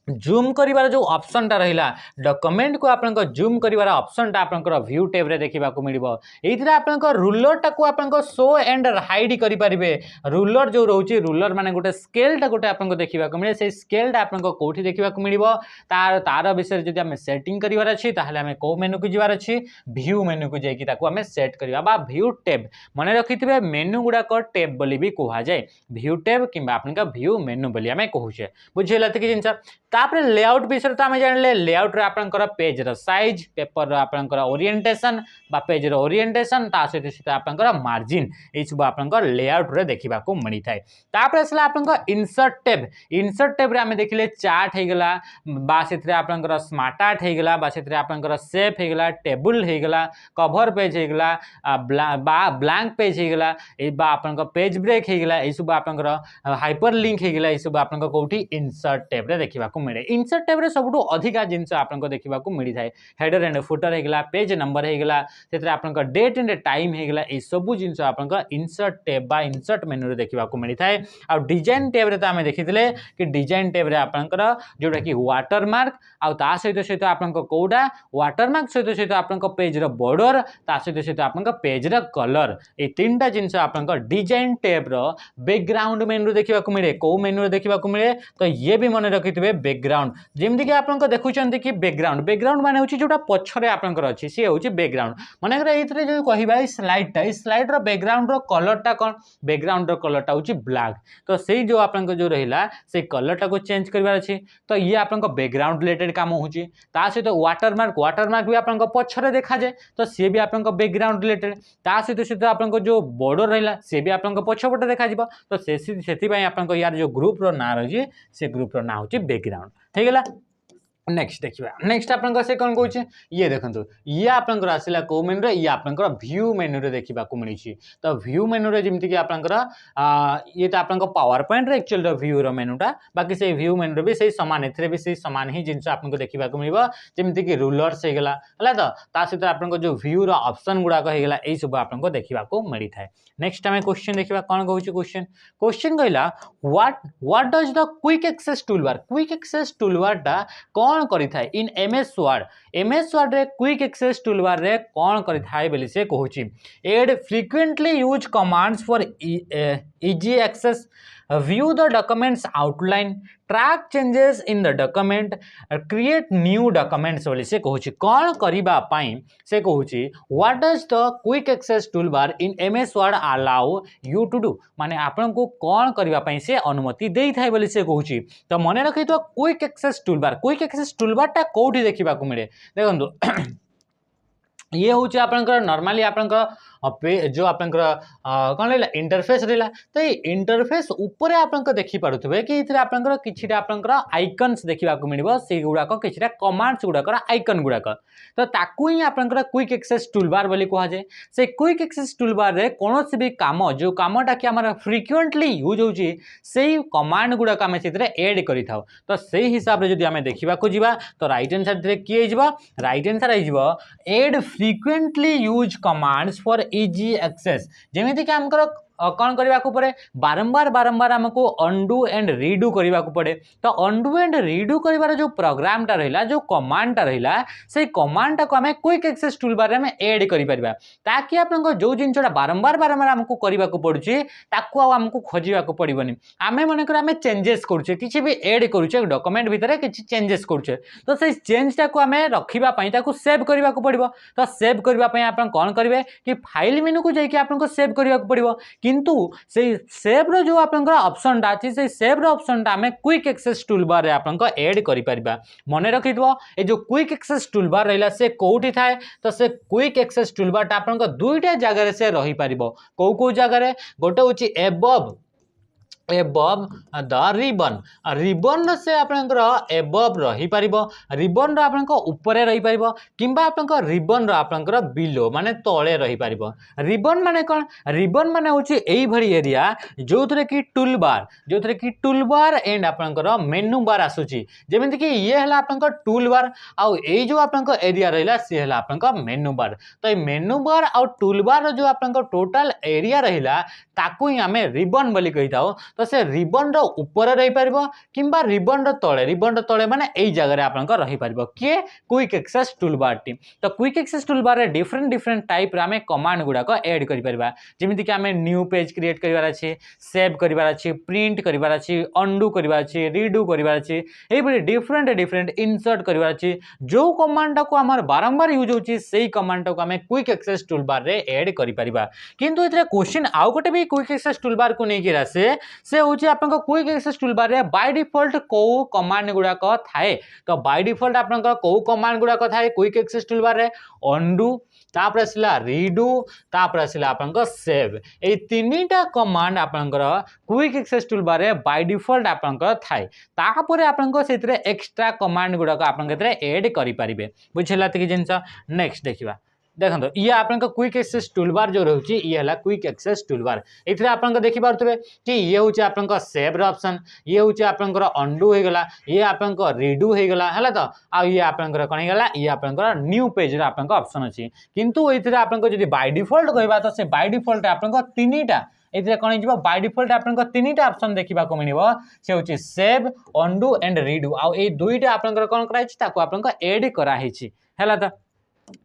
जूम करिवार जो ऑप्शन टा रहिला डॉक्यूमेंट को आपनकर जूम करिवार ऑप्शन टा आपनकर व्यू टैब रे देखिबा को मिलिबो एथिरा आपनकर रूलर टा को आपनकर शो एंड हाइड करि परिबे रूलर जो रहउची रूलर माने गोटे स्केल टा गोटे आपनको देखिबा को मिले से स्केल टा आपनको कोठी देखिबा को मिलिबो तार विषय जदी हम सेटिंग करिवार अछि ताहले हम को मेनू को जिवार अछि व्यू मेनू को जाई कि ताको हम सेट करिवा बा व्यू टैब माने रखिथिबे मेनू गुडा को टैब बोली भी कहा जाय व्यू टैब किबा आपनका व्यू मेनू बोली हम कहूचे बुझिला त कि जिंस तापर लेआउट विषय तो आमे जानले लेआउट रे आपनकर पेज रो साइज पेपर रो आपनकर ओरिएंटेशन बा पेज रो ओरिएंटेशन ता सहित आपनकर मार्जिन ए सब आपनकर लेआउट रे देखिबा को मिली थाए तापर असला आपनकर इंसर्ट टैब रे आमे देखिले चार्ट हे गेला बा सेथरे आपनकर स्मार्ट आर्ट हे गेला बा सेथरे आपनकर शेप हे गेला टेबल हे गेला कवर पेज हे गेला ब्लैंक पेज हे गेला ए बा आपनकर पेज ब्रेक हे गेला ए सब आपनकर हाइपर लिंक हे गेला ए सब आपनकर कोठी इंसर्ट टैब रे देखिबा मिले इंसर्ट टैब रे सबटू अधिका जिंस आपनको देखिबा को मिली थाए हेडर एंड फुटर हे गेला पेज नंबर हे गेला सेतरे आपनको डेट एंड टाइम हे गेला ए सब जिंस आपनको इंसर्ट टैब बा इंसर्ट मेनू रे देखिबा को मिली थाए आ डिजाइन टैब रे त हमें देखितले कि डिजाइन टैब रे आपनकर जोटा कि वाटरमार्क आ ता सहित आपनको कोडा वाटरमार्क सहित आपनको पेज रो बॉर्डर ता सहित आपनको पेज रो कलर ए तीनटा जिंस आपनको डिजाइन टैब रो बैकग्राउंड मेनू देखिबा को मिले को मेनू रे देखिबा को मिले तो ये भी मन रखितबे बैकग्राउंड जेमति कि आपनको देखुचंती कि बैकग्राउंड माने होची जोटा पछरे आपनकर अछि से होची बैकग्राउंड माने करे एथरे जो कहिबा स्लाइड रो बैकग्राउंड रो कलर टा कोन बैकग्राउंड रो कलर टा होची ब्लैक तो सेही जो आपनको जो रहिला से कलर टा को चेंज करबार अछि तो ये आपनको बैकग्राउंड रिलेटेड काम होची ता से तो वाटरमार्क भी आपनको पछरे देखा जाय तो से भी आपनको बैकग्राउंड रिलेटेड ता से आपनको जो बॉर्डर रहिला से भी आपनको पछपटे देखा जिवो तो सेति पय आपनको यार जो ग्रुप रो ना रही से ग्रुप रो ना होची बैकग्राउंड ठीक है नेक्स्ट देखिए नेक्स्ट आपन से कौन कौन ये देखो ये आपंकर आसला कौ मेन्यू ये आपंकर व्यू मेन्यू देखा मिली तो व्यू मेन्यू जमीक आपंकर ये तो आप पावर पॉइंट एक्चुअल व्यू रेन्यूटा बाकी से व्यू मेन्यू भी सही सामान ए भी सही सामान ही जिन आपको देखा मिल जमीक रूलर्स होगा है तो सहित आप जो व्यू ऑप्शन गुड़ाक होगा यही सब आपको देखा मिली था। नेक्स्ट आम क्वेश्चन देखा कौन कहूँ क्वेश्चन क्वेश्चन कहला what does the quick access toolbar टा कौन करें इन एमएस वर्ड रे क्विक एक्सेस टूलबार रे कौन करें बोली से कहूँ add frequently use commands for easy access view the documents outline track changes in the document create new documents बोली से कहूँ कौन करने से कहूँ what does the quick access toolbar in MS Word allow you to do माने आपन को कौन करने से अनुमति दे था बोली से कहूँ तो मन रखी तो क्विक एक्सेस टूलबार टा कौटी देखा मिले देखो ये हूँ आपंकर नॉर्मली आपंकर जो आपंकर कौन रहा इंटरफेस रहा तो ये इंटरफेस ऊपर आप देखिपे कि आपंकर किसी आपंकर आइकन्स देखा मिल से गुड़ाक किसी कमांड्स गुड़ाक आइकन गुड़ाक तो ताकू ही आपंकर क्विक एक्सेस टूलबार बोली कहुए से क्विक एक्सेस टूलबार रे कौन भी काम जो कामटा कि आम फ्रिक्वेंटली यूज होची से कमांड गुड़ाक आम से एड कर तो से हिसाब से जब आम देखा जावा तो रईट हैंड साइड किए रईट हैंड साइड हो add frequently use commands for easy access जमीती कि आमकर कौन करने को पड़े बारंबार आमको अंडू एंड रीडू करने को पड़े तो अंडू एंड रीडू कर जो प्रोग्रामटा रहा जो कमांडटा रहा से कमांडटा को आम क्विक एक्सेस टूलबार में एड कर ताकि आप जो जिनसा बारंबार आमको करने को पड़ुछि ताकू आमको खोजा पड़ोनी आम मनकर आम चेंजेस करुचे किसी भी एड करुचे डॉक्यूमेंट भितर किसी चेंजेस करुचे तो से चेंजटा को आम रखापी सेव करने को पड़ो तो सेव करने आप कौन करेंगे कि फाइल मेनू को जाकि आपको सेव करने को पड़ो किंतु से सेव रो जो आपनकर ऑप्शन टा अछि से सेव रो ऑप्शन टा हमें क्विक एक्सेस टूलबार रे आपनकर ऐड करि परिबा मने रखिथबो ए जो क्विक एक्सेस टूलबार रहला से कोठी थाए तो से क्विक एक्सेस टूलबार टा आपनकर दुईटा जगह रे से रही परिबो को जगह रे गोटे होछि एबव द रिबन से आपनकर एबव रही पारिबो रिबन रो आपनकर ऊपर रही पारिबो किंबा आपनकर रिबन रो आपनकर बिलो माने तळे रही पारिबो रिबन माने कोन रिबन माने होची एई भरी एरिया जोथरे की टूलबार एंड आपनकर मेनू बार आसुची जेमिति कि ये हला आपनकर टूलबार आ एई जो आपनकर एरिया रहला से हला आपनकर मेनू बार तो ए मेनू बार आ टूलबार जो आपनकर टोटल एरिया रहला ताकू ही आमे रिबन बोली कहिताओ तो से रिबन रो ऊपर रही पारिबो किंबा रिबन रो तळे माने एई जगह रे आपनकर रही पारिबो के क्विक एक्सेस टूलबार टी तो क्विक एक्सेस टूलबार रे डिफरेंट टाइप रे आमे कमांड गुडा को ऐड करि परिबा जेमिति कि आमे न्यू पेज क्रिएट करिवार अछि सेव करिवार अछि प्रिंट करिवार अछि अंडू करिवार अछि रीडू करिवार अछि एई बडी डिफरेंट इंसर्ट करिवार अछि जो कमांड को हमर बारंबार यूज होछि सेई कमांड को आमे क्विक एक्सेस टूलबार रे ऐड करि परिबा किंतु एतरे क्वेश्चन आउ गोटे भी क्विक एक्सेस टूलबार को नै गिरा से होछि आपन क्विक एक्सेस टूलबार रे बाय डिफॉल्ट को कमांड गुडा को थाए तो बाय डिफॉल्ट आपन को कमांड गुडा को थाए क्विक एक्सेस टूलबार रे अंडू तापर आसला रीडू तापर आसला आपन सेव ए तीनटा कमांड आपन क्विक एक्सेस टूलबार रे बाय डिफॉल्ट आपन थाए तापर आपन सेतरे एक्स्ट्रा कमांड गुडा को आपन केतरे ऐड करि परिबे बुझला त कि जिंस नेक्स्ट देखिबा देखो ये आपन क्विक एक्सेस टूलबार जो रहउची ये हला क्विक एक्सेस टूलबार एथरे आपन देखि पारतबे कि ये होची आपन सेव रो ऑप्शन ये होची आपन अंडू हो गला ये आपन रीडू हो गला हला तो आ ये आपन कोन गला ये आपन न्यू पेज रे आपन ऑप्शन अछि किंतु एथरे आपन जदी बाय डिफॉल्ट कहबा तो से बाय डिफॉल्ट आपन तीनटा एथरे कोन जिवो बाय डिफॉल्ट आपन तीनटा ऑप्शन देखिबा को मिलिबो से होची सेव अंडू एंड रीडू आ ए दुईटा आपन कोन कराइ छि ताको आपन ऐड करा हिछि हला तो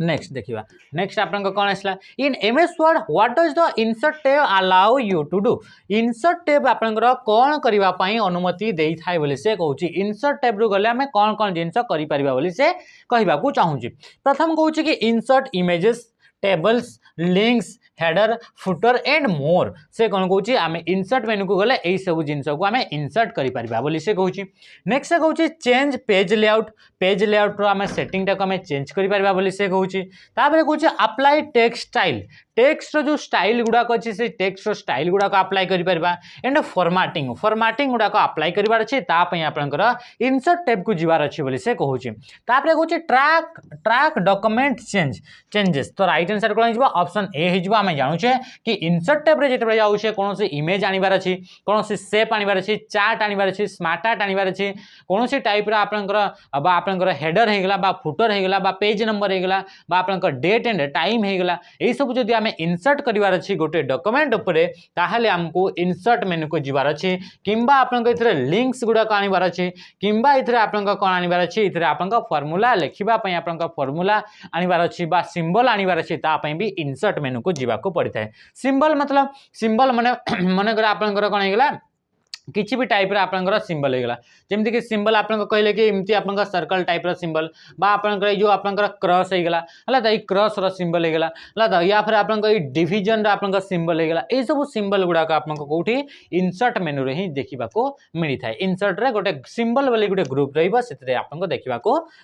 नेक्स्ट देखिबा नेक्स्ट आपन कौन आसला in MS Word what does the insert tab allow you to do insert tab आपन कौन करबा पई अनुमति देई थाय बोली से कहूची इंसर्ट टैब रु गले हमें कौन जिंस करि परिबा बोली से कहबा को चाहूची प्रथम कहूची कि insert images tables links header footer and more से कौन कहूची आम इंसर्ट मेनू को गले यही सब जिन को आम इंसर्ट करि परिबा बोली से कहूची नेक्स्ट से कहूची चेंज पेज लेआउट रो आम सेटिंग टा को आम चेंज करि परिबा बोली से कहूची तापर कहूची अप्लाई टेक्स्ट टेक्स्ट जो स्टाइल गुड़ाक अच्छे से टेक्स्ट स्टाइल गुड़ाक अप्लाई कर पारिबा एंड फॉर्मेटिंग फॉर्मेटिंग गुड़ाक अप्लाई करबार अछि तापय आपनकर इंसर्ट टैब को जिवार अछि बोली से कहूची तापरे कहूची ट्रैक ट्रैक डॉक्यूमेंट चेंजेस तो राइट आंसर कोन हिजबा ऑप्शन ए हिजबा हम जानू छे कि इंसर्ट टैब रे जेते जाउ छे कोनोसी इमेज आनिबार अछि कोनोसी शेप आनिबार अछि चार्ट आनिबार अछि स्मार्ट आर्ट आनिबार अछि कोनोसी टाइप रा आपनकर हेडर हे गेला बा फुटर हे गेला बा पेज नंबर हे गेला बा आपनकर डेट एंड टाइम हे गेला एई सब जदी आमे इंसर्ट करिवार अछि गोटे डॉक्यूमेंट उपरे ताहाले हमको इंसर्ट मेनू को जिवार अछि किंबा आपनकर इथरे लिंक्स गुडा का आनिबार अछि किंबा इथरे आपनकर कोन आनिबार अछि इथरे आपनकर फार्मूला लेखिबा पई आपनकर फार्मूला आनिबार अछि बा सिंबल आनिबार अछि ता पई भी इंसर्ट मेनू को जिवा को पड़िଥାଏ सिंबल मतलब सिंबल माने माने कर आपनकर कोन हे गेला किसी भी टाइप आपनकर सिंबल होगा जमती कि सिंबल आप कहले कि एमती आप सर्कल टाइप सिंबल बा आपनकर जो आपनकर क्रॉस होगा है क्रॉस सिंबल होगा या फिर आप डिविजन आपनकर सिंबल होगा ये सब सिंबल गुड़ाक आपको कौटी इंसर्ट मेनू रे ही देखा मिली था इंसर्ट रे गोटे सिंबल वाली गोटे ग्रुप रही आपको देखा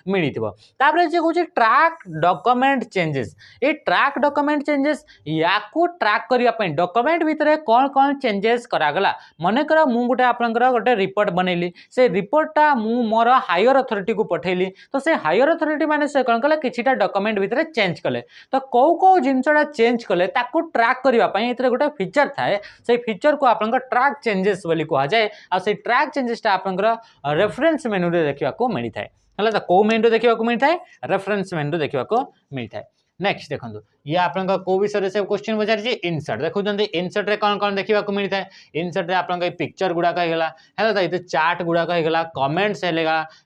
मिली कहूँ ट्रैक डॉक्यूमेंट चेंजेस ये ट्रैक डॉक्यूमेंट चेंजेस या ट्रैक करने डॉक्यूमेंट भितर कौन कौन चेंजेस करागला मनकर मु गोटे आपनकर गोटे रिपोर्ट बनैली से रिपोर्टटा मु मोर हायर अथॉरिटी को पठेली तो से हायर अथॉरिटी माने से कौन कले किछिटा डॉक्यूमेंट भितर चेंज कले तो कौ जिनसटा चेंज कले ताको ट्रैक करबा पई एतरे गोटे फीचर थाए से फीचर को आपनकर ट्रैक चेंजेस बोली कहा जाए आ से ट्रैक चेंजेसटा आपनकर रेफरेंस मेनू रे देखिबा को मिली थाए हला तो को मेनू देखिबा को मिली थाए रेफरेंस मेनू देखिबा को मिली थाए नेक्स्ट देखो ये आपन को विषय से क्वेश्चन पचारि इंसर्ट देखो इंसर्ट रे कौन कौन देखा मिलता है इंसर्ट रे आपन पिक्चर गुड़ाक है तो चार्ट गुड़ाक है कमेंट्स है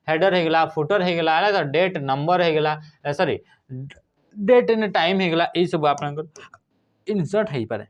हेडर है फुटर है तो डेट नंबर है सॉरी डेट एंड टाइम है ये सब आपन इंसर्ट हो पारे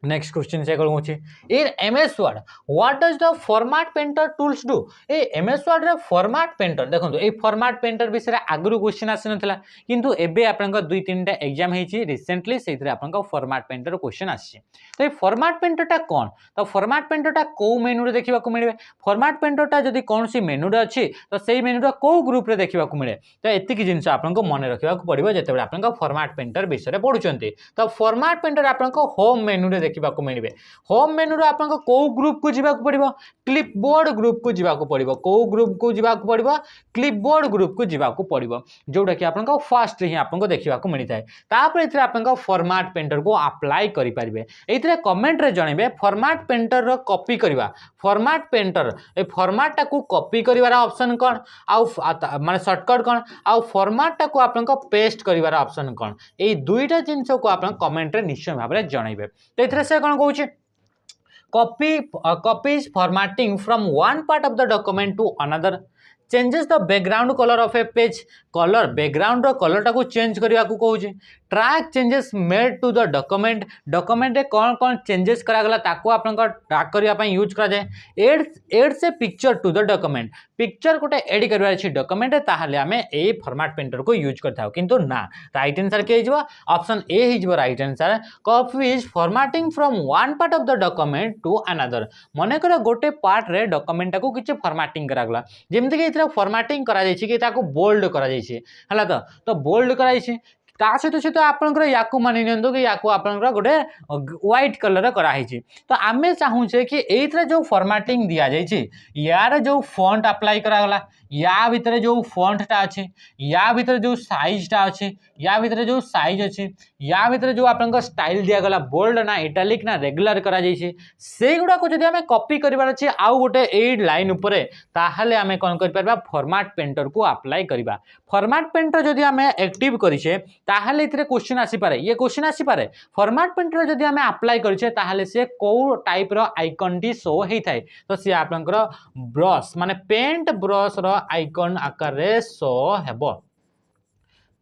नेक्स्ट क्वेश्चन से कौन इन MS Word what does the format painter tools do a MS Word रे फॉर्मेट पेंटर देखो ये फॉर्मेट पेंटर विषय आगु क्वेश्चन आसी नथिला किंतु एबे आपनका दुई तीन टा एग्जाम हेची रिसेंटली सेइतरे आपनका फॉर्मेट पेंटर क्वेश्चन आसी तो ये फॉर्मेट पेंटर टा कोन तो फॉर्मेट पेंटर टा को मेनू रे देखिबा को मिलबे फॉर्मेट पेंटर टा जदी कोनसी मेनू रे अछि तो सेही मेनू टा को ग्रुप रे देखिबा को मिले तो एतिकी जिंस आपनको मन रखिबा को पड़िबो जेतेबे आपनका फॉर्मेट पेंटर विषय रे पढुचंती तो फॉर्मेट पेंटर आपनको होम मेनू रे देखिबा को मिलबे होम मेनू रे आपनको को ग्रुप को जिबा को पड़िबो क्लिपबोर्ड ग्रुप को जिबा को पड़िबो को ग्रुप को जिबा को पड़िबो क्लिपबोर्ड ग्रुप को जिबा को पड़िबो जोटा कि आपनको फर्स्ट ही आपनको देखिबा को मिलि थाए तापर इथरे आपनको फॉर्मेट पेंटर को अप्लाई करि परिबे एथरे कमेंट रे जणेबे फॉर्मेट पेंटर रो कॉपी करबा फॉर्मेट पेंटर ए फॉर्मेट टा को कॉपी करिवार ऑप्शन कोन आ माने शॉर्टकट कोन आ फॉर्मेट टा को आपनको पेस्ट करिवार ऑप्शन कोन ए दुईटा जिंस को आपन कमेंट रे निश्चय भाबरे जणेबे तो एथरे से कोन कहूची copies formatting from one part of the document to another changes the background color of a page color background ro color ta ko change kariya ko कहूची track changes made to the document document कौन कौन changes करागला ताको आपन track करिया पई use करा जाए add से picture to the document picture कोटे एड करबार अछि डॉक्यूमेंट ताहाले हमें ए फॉर्मेट पेंटर को यूज करथाउ किंतु ना राइट आंसर के हिजबो ऑप्शन ए हिजबो right answer copies formatting from one part of the document to another मने कर गोटे पार्ट रे डॉक्यूमेंट को किछ फॉर्मेटिंग करागला जेमति कि इतरा फॉर्मेटिंग करा जाय छि कि ताको बोल्ड करा जाय छि हला तो बोल्ड करा जाय छि ता सहित आपनकर याकू मानि नियंतु कि याकू आपनकर गोटे व्हाइट कलर कराई तो आमे चाहूचे कि एथरे जो फॉर्मेटिंग दिया जाय यार जो फॉन्ट अप्लाई करागला या भितर जो फॉन्ट टा अछि या भितर जो साइज टा अछि या भितर जो साइज अछि या भितर जो आपनकर स्टाइल दिया गला बोल्ड ना इटैलिक ना रेगुलर करा जाय से गुडा को जदि हमें कॉपी करबार अछि आउ गोटे ए लाइन ऊपर ताहाले हमें कोन कर परबा फॉर्मेट पेंटर को अप्लाई करबा फॉर्मेट पेंटर जदि हमें एक्टिव करिसे ताहाले इतरे क्वेश्चन आसी पारे ये क्वेश्चन आसी पारे फॉर्मेट पेंटर जदि हमें अप्लाई करिसे ताहाले से को टाइप रो आइकन टी शो हेइ थाए तो से आपनकर ब्रश माने पेंट ब्रश रो आइकन आकार रे शो हेबो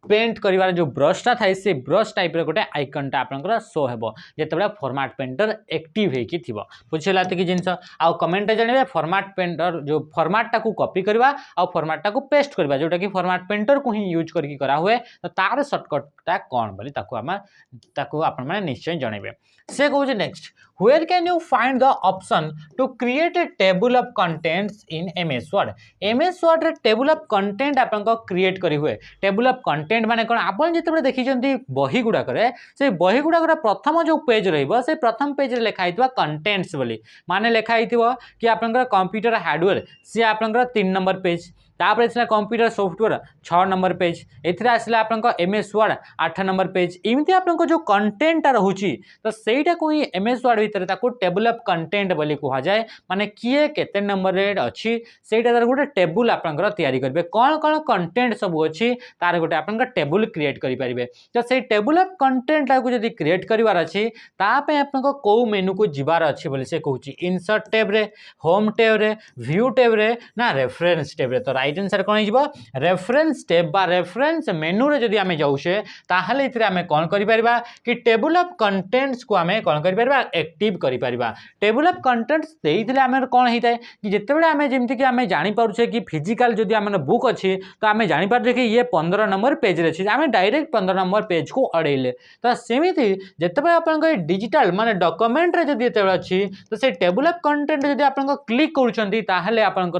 पेंट करिवार जो ब्रश टा थाए से ब्रश टाइप रे गोटे आइकन टा आपनकर शो हेबो जेतेबेला फॉर्मेट पेंटर एक्टिव हे कि थिबो बुझिला त कि जिंस आ कमेंट रे जणिबे फॉर्मेट पेंटर जो फॉर्मेट टा को कॉपी करबा आ फॉर्मेट टा को पेस्ट करबा जोटा कि फॉर्मेट पेंटर को ही यूज करके करा हुए तो तार शॉर्टकट टा कोन बोली ताको आपन माने निश्चय जणिबे से कहू जे next where can you find the option to create a table of contents in MS Word? MS Word रे table of content आपन क्रिएट करी हुए table of content माने कोन आपन जेते देखिछंती बही गुडा करे से बही गुडा करे प्रथम जो पेज रहइबो से प्रथम पेज रे लिखा हितबा कंटेंट्स बोली माने लिखा हितबो कि आपन कंप्यूटर हार्डवेयर से आपन 3 नंबर पेज तापर इसला कंप्यूटर सॉफ्टवेयर 6 नंबर पेज एथिरा आसला आपन MS Word 8 नंबर पेज इमती आपन जो कंटेंट रहउची तो सेटा को ही MS Word भीतर ताको टेबल ऑफ कंटेंट बोली कहा जाए माने किए केते नंबर रे अछि सेटा तार गोटे टेबल आपन तैयारी करबे कोन कोन कंटेंट सब अछि तार गोटे आपन टेबल क्रिएट करि परिबे तो से टेबल ऑफ कंटेंट को जदी क्रिएट करिवार अछि ता पे आपन को मेनू को जिबार अछि बोली से कहूची इंसर्ट टैब रे होम टैब रे व्यू टैब रे ना रेफरेंस टैब रे तो राइट आंसर कोन हिजबो रेफरेंस टैब बा रेफरेंस मेनू रे जदी हमें जाउछे ताहले इतरे हमें कोन करि परिबा कि टेबल ऑफ कंटेंट्स को हमें कोन करि परिबा एक्टिव करि परिबा टेबल ऑफ कंटेंट्स देइथिले हमें कोन हिताय कि जेतेबेले हमें जेमति कि हमें जानि पारुछे कि फिजिकल जदी हमें बुक अछि तो हमें जानि पारुछे कि ये 15 नंबर पेज रे अछि हमें डायरेक्ट 15 नंबर पेज को अड़ेले तो सेमिति जेतेबेले आपन डिजिटल माने डॉक्यूमेंट रे जदी एतेबेले अछि तो से टेबल ऑफ कंटेंट जदी आपन क्लिक करूछंती ताहले आपन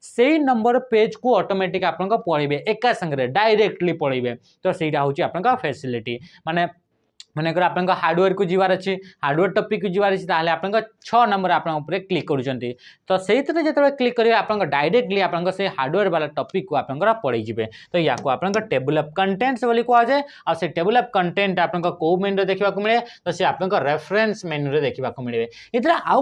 सेई नंबर पेज को ऑटोमेटिक आपन पढिबे एका संगे डायरेक्टली पढिबे तो सेटा होची आपन फैसिलिटी माने मानेकर आपन हार्डवेयर को जीवार अच्छे हार्डवेयर टॉपिक को जीवार अच्छे ताहले आपन 6 नंबर आपन ऊपर क्लिक करूछंती तो सेइतरे जेतबे क्लिक करिवे आपन डायरेक्टली आपन से हार्डवेयर वाला टॉपिक को आपन पढि जिवे तो या को आपन टेबल ऑफ कंटेंट्स बोली को जाए आ से टेबल ऑफ कंटेंट आपन को मेनू देखिबा को मिले तो से आपन रेफरेंस मेनू रे देखिबा को मिले इतरा आ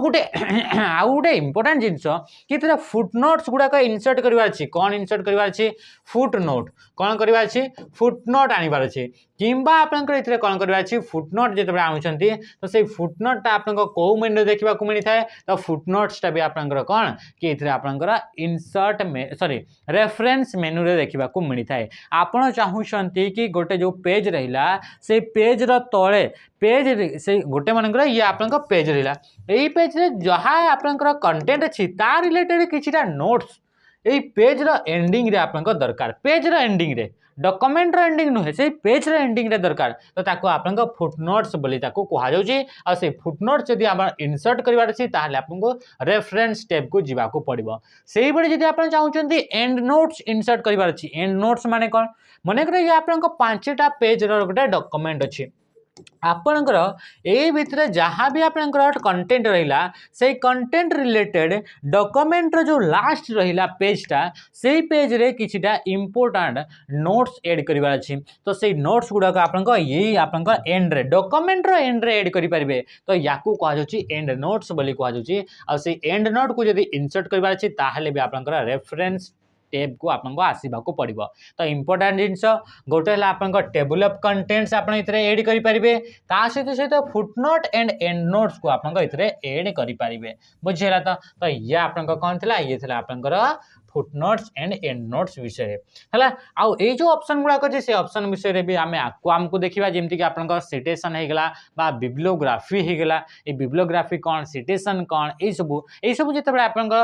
गोटे इंपोर्टेंट जिंस कि इतरा फुटनोट्स गुडा का इंसर्ट करिवार अछि कोन इंसर्ट करिवार अछि फुटनोट कोन करिवार अछि फुटनोट आनिबार अछि किंबा आपन इतरे कोन करिवार अछि फुटनोट जेतबे आउछंती तो से फुटनोट ता आपन को मेनू देखिबा को मिली थाए तो फुटनोट्स ता भी आपन कोन कि इतरे आपन इंसर्ट में सॉरी रेफरेंस मेनू रे देखिबा को मिली थाए आपन चाहुछंती कि गोटे जो पेज रहिला से पेज रो तळे पेज से गोटे मानकर ये आपन पेज रहिला एई पेज रे जहा आपन कंटेंट अछि ता रिलेटेड किछिटा नोट्स एई पेज रो एंडिंग रे आपन दरकार पेज रो एंडिंग रे डॉक्यूमेंट रो एंडिंग नुहे से पेज रो एंडिंग रे दरकार तो ताको आपन फुटनोट्स बोली ताको कहा जाउची आ से फुटनोट्स जदी आपण इंसर्ट करिवार अछि ताहले आपन को रेफरेंस टैब को जिबा को पड़िबो सेही बडे जदी आपण चाहुचंती एंड नोट्स इंसर्ट करिवार अछि एंड नोट्स माने कोन माने करे ये आपन को 5टा पेज रो गोटे डॉक्यूमेंट अछि आपनकर ए भितर जहाँ भी आपनकर कंटेंट रहिला से कंटेंट रिलेटेड डॉक्यूमेंट रो जो लास्ट रहिला पेजटा से पेज रे किछिटा इंपोर्टेंट नोट्स ऐड करिवार अछि तो से नोट्स गुडा का आपन यही आपन एंड रे डॉक्यूमेंट रो एंड रे ऐड करि परिबे तो याकू कहा जाउची एंड नोट्स बोली कहा जाउची आ से एंड नोट को यदि इंसर्ट करिवार अछि ताहले भी आपनकर रेफरेंस टैब को आपन को आसीबा को पड़िबो तो इंपोर्टेंट जिंस गोटे हला आपन को टेबल ऑफ कंटेंट्स आपन इतरे ऐड करि परिबे ता सहित फुटनोट एंड एंड नोट्स को आपन को इतरे ऐड करि परिबे बुझिला तो ये आपन को कोन थिला ये थिला आपन को फुटनोट्स एंड एंड नोट्स विषय हला आ ए जो ऑप्शन गुडा को से ऑप्शन विषय रे भी आमे हमको देखिबा जेमति कि आपन को सिटेशन हे गेला बा बिब्लियोग्राफी हे गेला ए बिब्लियोग्राफी कोन सिटेशन कोन ए सब जेतबे आपन को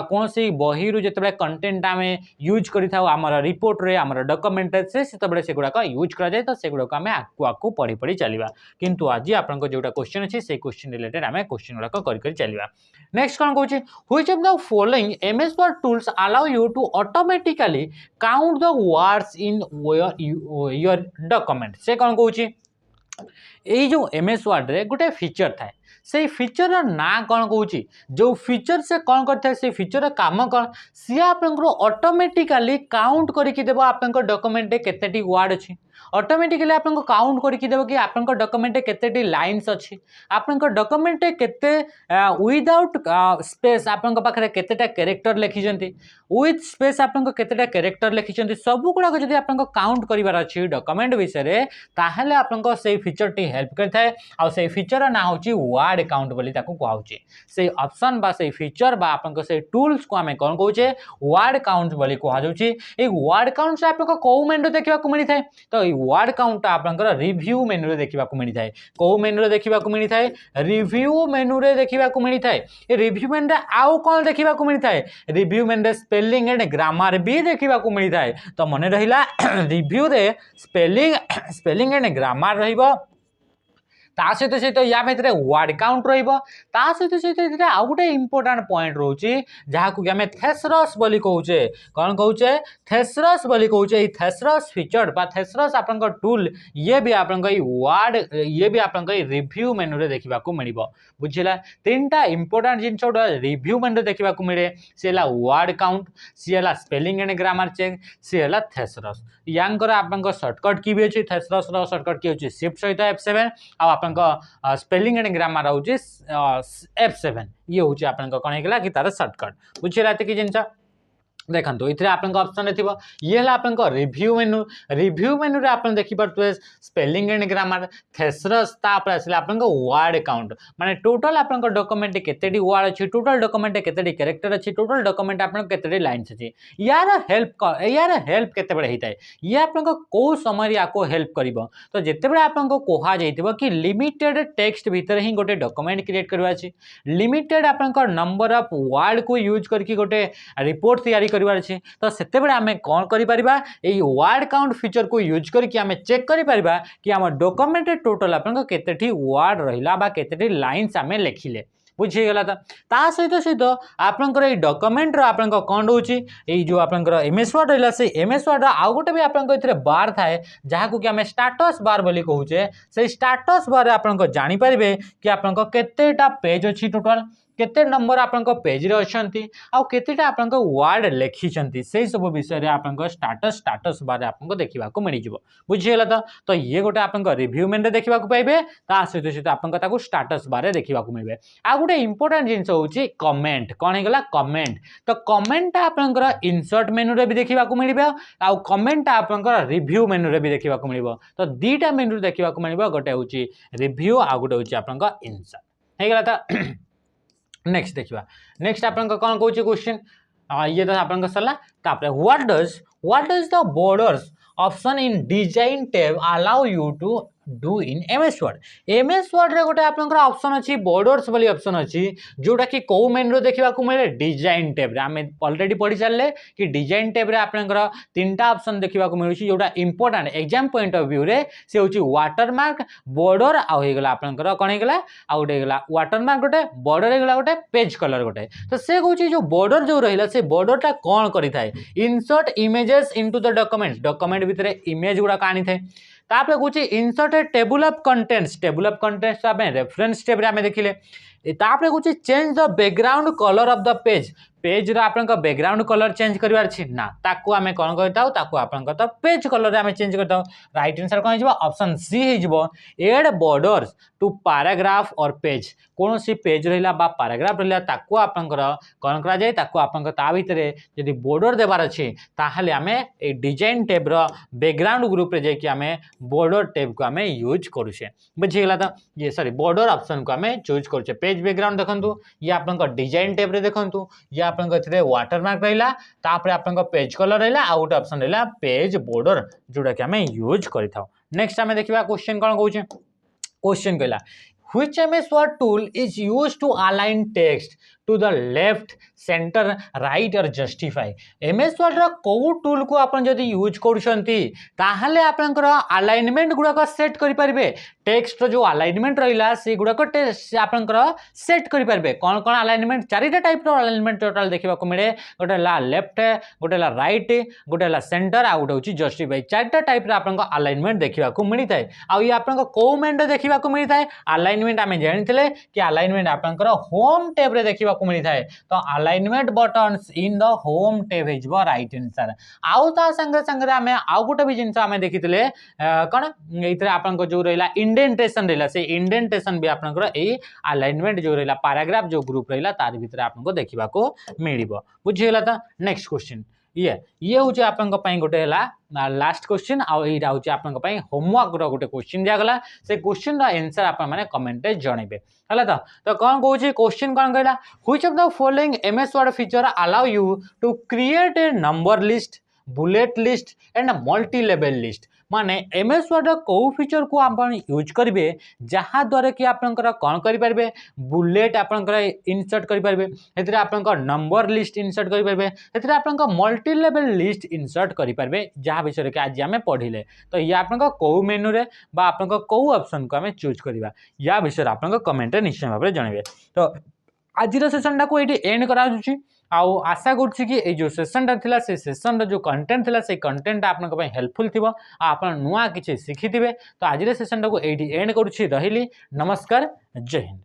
कोनसी बही रु जेतबे कंटेंट आमे यूज करि थाउ हमर रिपोर्ट रे हमर डॉक्यूमेंट से सेतबे से गुडा को यूज करा जाय तो से गुडा को आमे आकु पढि चलिबा किंतु आज आपन को जोटा क्वेश्चन अछि से क्वेश्चन रिलेटेड आमे क्वेश्चन गुडा को करि चलिबा नेक्स्ट कोन कहूची which of the following MS Word tools allow you to automatically count the words in your document से कौन कहूची ए जो MS Word रे गोटे फीचर थाए से फीचर ना कौन कहूची जो फीचर से कौन करता से फीचर काम कौन सी आपन ऑटोमेटिकली काउंट करके देबो आपन डॉक्यूमेंट केतेटी वर्ड अछि ऑटोमेटिकली आपन को काउंट करके देबो कि आपन को डॉक्यूमेंट केतेटी लाइंस अछि आपन को डॉक्यूमेंट केते विदाउट स्पेस आपन को पाखरे केतेटा कैरेक्टर लिखि जंती विथ स्पेस आपन को केतेटा कैरेक्टर लिखि जंती सब गुडा को जदी आपन को काउंट करिवार अछि डॉक्यूमेंट विषय रे ताहले आपन को से फीचर टी हेल्प करथाय आ से फीचर ना होची वर्ड काउंट बोली ताको कहउची से ऑप्शन बा से फीचर बा आपन को से टूल्स को हमें कोन कहउचे वर्ड काउंट बोली कहा जाउची ए वर्ड काउंट से आपन को को मेनू देखिबा को मिली थाय तो वर्ड काउंट आपनकर रिव्यू मेनू रे देखिबा को मिली थाए को मेनू रे देखिबा को मिली थाए रिव्यू मेनू रे देखिबा को मिली थाए ए रिव्यू मेनू रे आउ कोन देखिबा को मिली थाए रिव्यू मेनू रे स्पेलिंग एंड ग्रामर भी देखिबा को मिली थाए तो मने रहिला रिव्यू रे स्पेलिंग एंड ग्रामर रहिबो ता सहित सहित या भितर वर्ड काउंट रहिबो ता सहित सहित आउ गोटे इंपोर्टेंट पॉइंट रोचे जहाँ को आम थेसरस बोली कहूचे कौन कहूचे थेसरस बोली कहूचे थेसरस फीचर बा थेसरस आपन टूल ये भी आपन वर्ड ये भी आपन रिव्यू मेनू रे देखा मिल बुझला तीन टा इंपोर्टेंट जिन रिव्यू मेनू देखा मिले सी वर्ड काउंट सी है स्पेलिंग एंड ग्रामर चेक सी है थेसरस यांकर आपन सर्टकट की भी अच्छी थेसरस सर्टकट की अच्छी शिफ्ट सहित F7 आपन स्पेलिंग एंड ग्रामर हूँ F7 ये हूँ आपन कौन होगा कि तार सर्टकट बुझेगा ये जिन देखो ये ऑप्शन ये आपन रिव्यू मेनू रे आपन देखि पारथुए स्पेलिंग एंड ग्रामर थेसरस तापर आसले आपन वर्ड काउंट माने टोटल आपन डॉक्यूमेंट केतेडी वर्ड अछि टोटल डॉक्यूमेंट केतेडी कैरेक्टर अछि टोटल डॉक्यूमेंट आपन केतेडी लाइन्स अछि यार हेल्प केते बडे हिताय ये आपन को समय याको हेल्प करिवो तो जेते बडे आपन को कोहा जाइतिबो कि लिमिटेड टेक्स्ट भीतर ही गोटे डॉक्यूमेंट क्रिएट करबा अछि लिमिटेड आपन नंबर ऑफ वर्ड को यूज करके गोटे रिपोर्ट तैयारी तो से आम कौन कर वर्ड काउंट फीचर को यूज करके आम चेक कर कि आम डॉक्यूमेंट टोटल आपन केतेटी वर्ड रहा केतेटी लाइन्स आम लिखिले बुझीगला ता सहित सहित आपंकर डॉक्यूमेंट आपन कौन रोचे जो आपंकर MS वर्ड रहा से MS वर्ड आउ गोटे भी आपन बार थाए जहाँ कि आम स्टाटस बार बोली कहूचे से स्टाटस बार आपन जानीपारे कि आपन केतेटा पेज अच्छी टोटल केते नंबर आपन पेज रे अछंती आ केतेटा आपन वर्ड लिखिछंती से सब विषय रे आपन स्टाटस बारे आपन देखिबा को मिल जिवो बुझियला तो ये गोटे आपन रिव्यू मेन रे देखिबा को पाइबे ता सहित सहित आपन ताको स्टाटस बारे देखिबा को मिलबे आ गोटे इंपोर्टेंट जिंस होची कमेंट कोन हेगला कमेंट तो कमेंट आपन इंसर्ट मेनू रे भी देखिबा को मिलबे आ कमेंट आपन रिव्यू मेनू रे भी देखिबा को मिलबो तो दीटा मेनू रे देखिबा को मिलबो गोटे होची रिव्यू आ गोटे होची आपन इंसर्ट हेगला त नेक्स्ट देखिए नेक्स्ट आपन कौन कौन क्वेश्चन ये तो आपन सरला what does the borders option in design tab allow you to do in MS Word रे गोटे आपन ऑप्शन अच्छी बॉर्डर्स वाली ऑप्शन अच्छी जोटा कि कौ मेन रो देखा मिले डिजाइन टैब रे आम ऑलरेडी पढ़ी सारे कि डिजाइन टैब रे आपन तीनटा ऑप्शन देखा मिलूँ जोटा important exam point of view रे से होची वाटरमार्क बॉर्डर आउ होगला आपन कौन होगला आ गोटे होगला वाटरमार्क गोटे बॉर्डर होगला गोटे पेज कलर गोटे तो से कहूँ जो बॉर्डर जो रहा से बॉर्डरटा कौन करें insert images into the document भितर इमेज गुड़ाक आनी थाए तापर कौच इंसर्ट टेबल ऑफ कंटेंट्स आम रेफरेंस टेब आम देखिले तापर कौच change the background colour of the page आपन बैकग्राउंड कलर चेंज करार ना ताकू आम कौन करताऊ आपन तो पेज कलर आम चेंज करताऊ राइट आंसर कौन हो ऑप्शन सी हो एड बॉर्डर्स टू पैराग्राफ और पेज कौन सी पेज रहा बा पैराग्राफ रहा ताकू आपनकर कौन करा जाए ताकू आपन ता भितर यदि बॉर्डर देवार अच्छे ताहले आम ए डिजाइन टैब रो बैकग्राउंड ग्रुप रे जाकि आम बॉर्डर टैब को आम यूज करुचे बुझीगला तो ये सॉरी बॉर्डर ऑप्शन को आम चूज करुचे पेज बैकग्राउंड देखंतु ये आपन डिजाइन टैब रे देखंतु ये आपन वाटरमार्क रहा तापर आपन पेज कलर रहा आ गोटे ऑप्शन रहा पेज बॉर्डर जोटा कि आम यूज करता नेक्स्ट आम देखा क्वेश्चन कौन कौन क्वेश्चन कहला which MS Word tool is used to align text to the left center right or justify MS Word रा को टूल को आपन जदि यूज करूछंती ताहले आपनकर अलाइनमेंट गुडा को सेट करि परबे टेक्स्ट जो अलाइनमेंट रहिला से गुडा को आपनकर सेट करि परबे कौन कौन अलाइनमेंट चारिटा टाइप रो अलाइनमेंट टोटल देखिबा को मिले गोटे ला लेफ्ट गोटे ला राइट गोटे ला सेंटर आ गोटे होची जस्टिफाई चारिटा टाइप रो आपनकर अलाइनमेंट देखिबा को मिली थाए आ ये आपनकर को मेंट देखिबा को मिली थाए अलाइनमेंट आम जानी कि अलाइनमेंट आपनकर होम टैब रे देखिबा को मिली थाए तो alignment buttons in the home tab हिजबो राइट आंसर आउ ता संगे संगे आम आउ गोटे भी जिनस आम देखिथिले कोन एइथरे आपनकर जो रहिला इंडेंटेशन रहिला से इंडेंटेशन भी आपनकर ए अलाइनमेंट जो रहिला पैराग्राफ जो ग्रुप रहिला तार भितर आपनको देखिबा को मिलिबो बुझियला त नेक्स्ट क्वेश्चन ये हूँ आपन गोटे लास्ट क्वेश्चन आईटा हूँ आपन होमवर्क गोटे क्वेश्चन दिगला से क्वेश्चन आंसर आप कमेंट जनइबे है तो कौन कौन क्वेश्चन कौन कहला which of the following MS Word feature allow you to create a number list bullet list and multilevel list माने एमएस वर्ड कौ फीचर को आप यूज करेंगे जहाद्वारा कि आपंकर कौन करेंगे बुलेट आपंकर इनसर्ट करेंगे से आप नंबर लिस्ट इनसर्ट करेंगे से आप मल्टी लेवल लिस्ट इनसर्ट करेंगे जहाँ विषय कि आज आम पढ़ले तो ये आप कौ मेनू रे बा आप कौ ऑप्शन को आम चूज करवा या विषय आप कमेंट निश्चय भाव में जनइबे। तो आज सेसन को ये एंड करा आउ आशा करुच्ची कि ये जो सेसनटा थिला से सेसन जो कंटेंट थिला से कंटेंट आपन हेल्पफुल थी आप नुआ किसी शिखि थे। तो आज सेसनटा को ये एंड करुच्ची रही। नमस्कार, जय हिंद।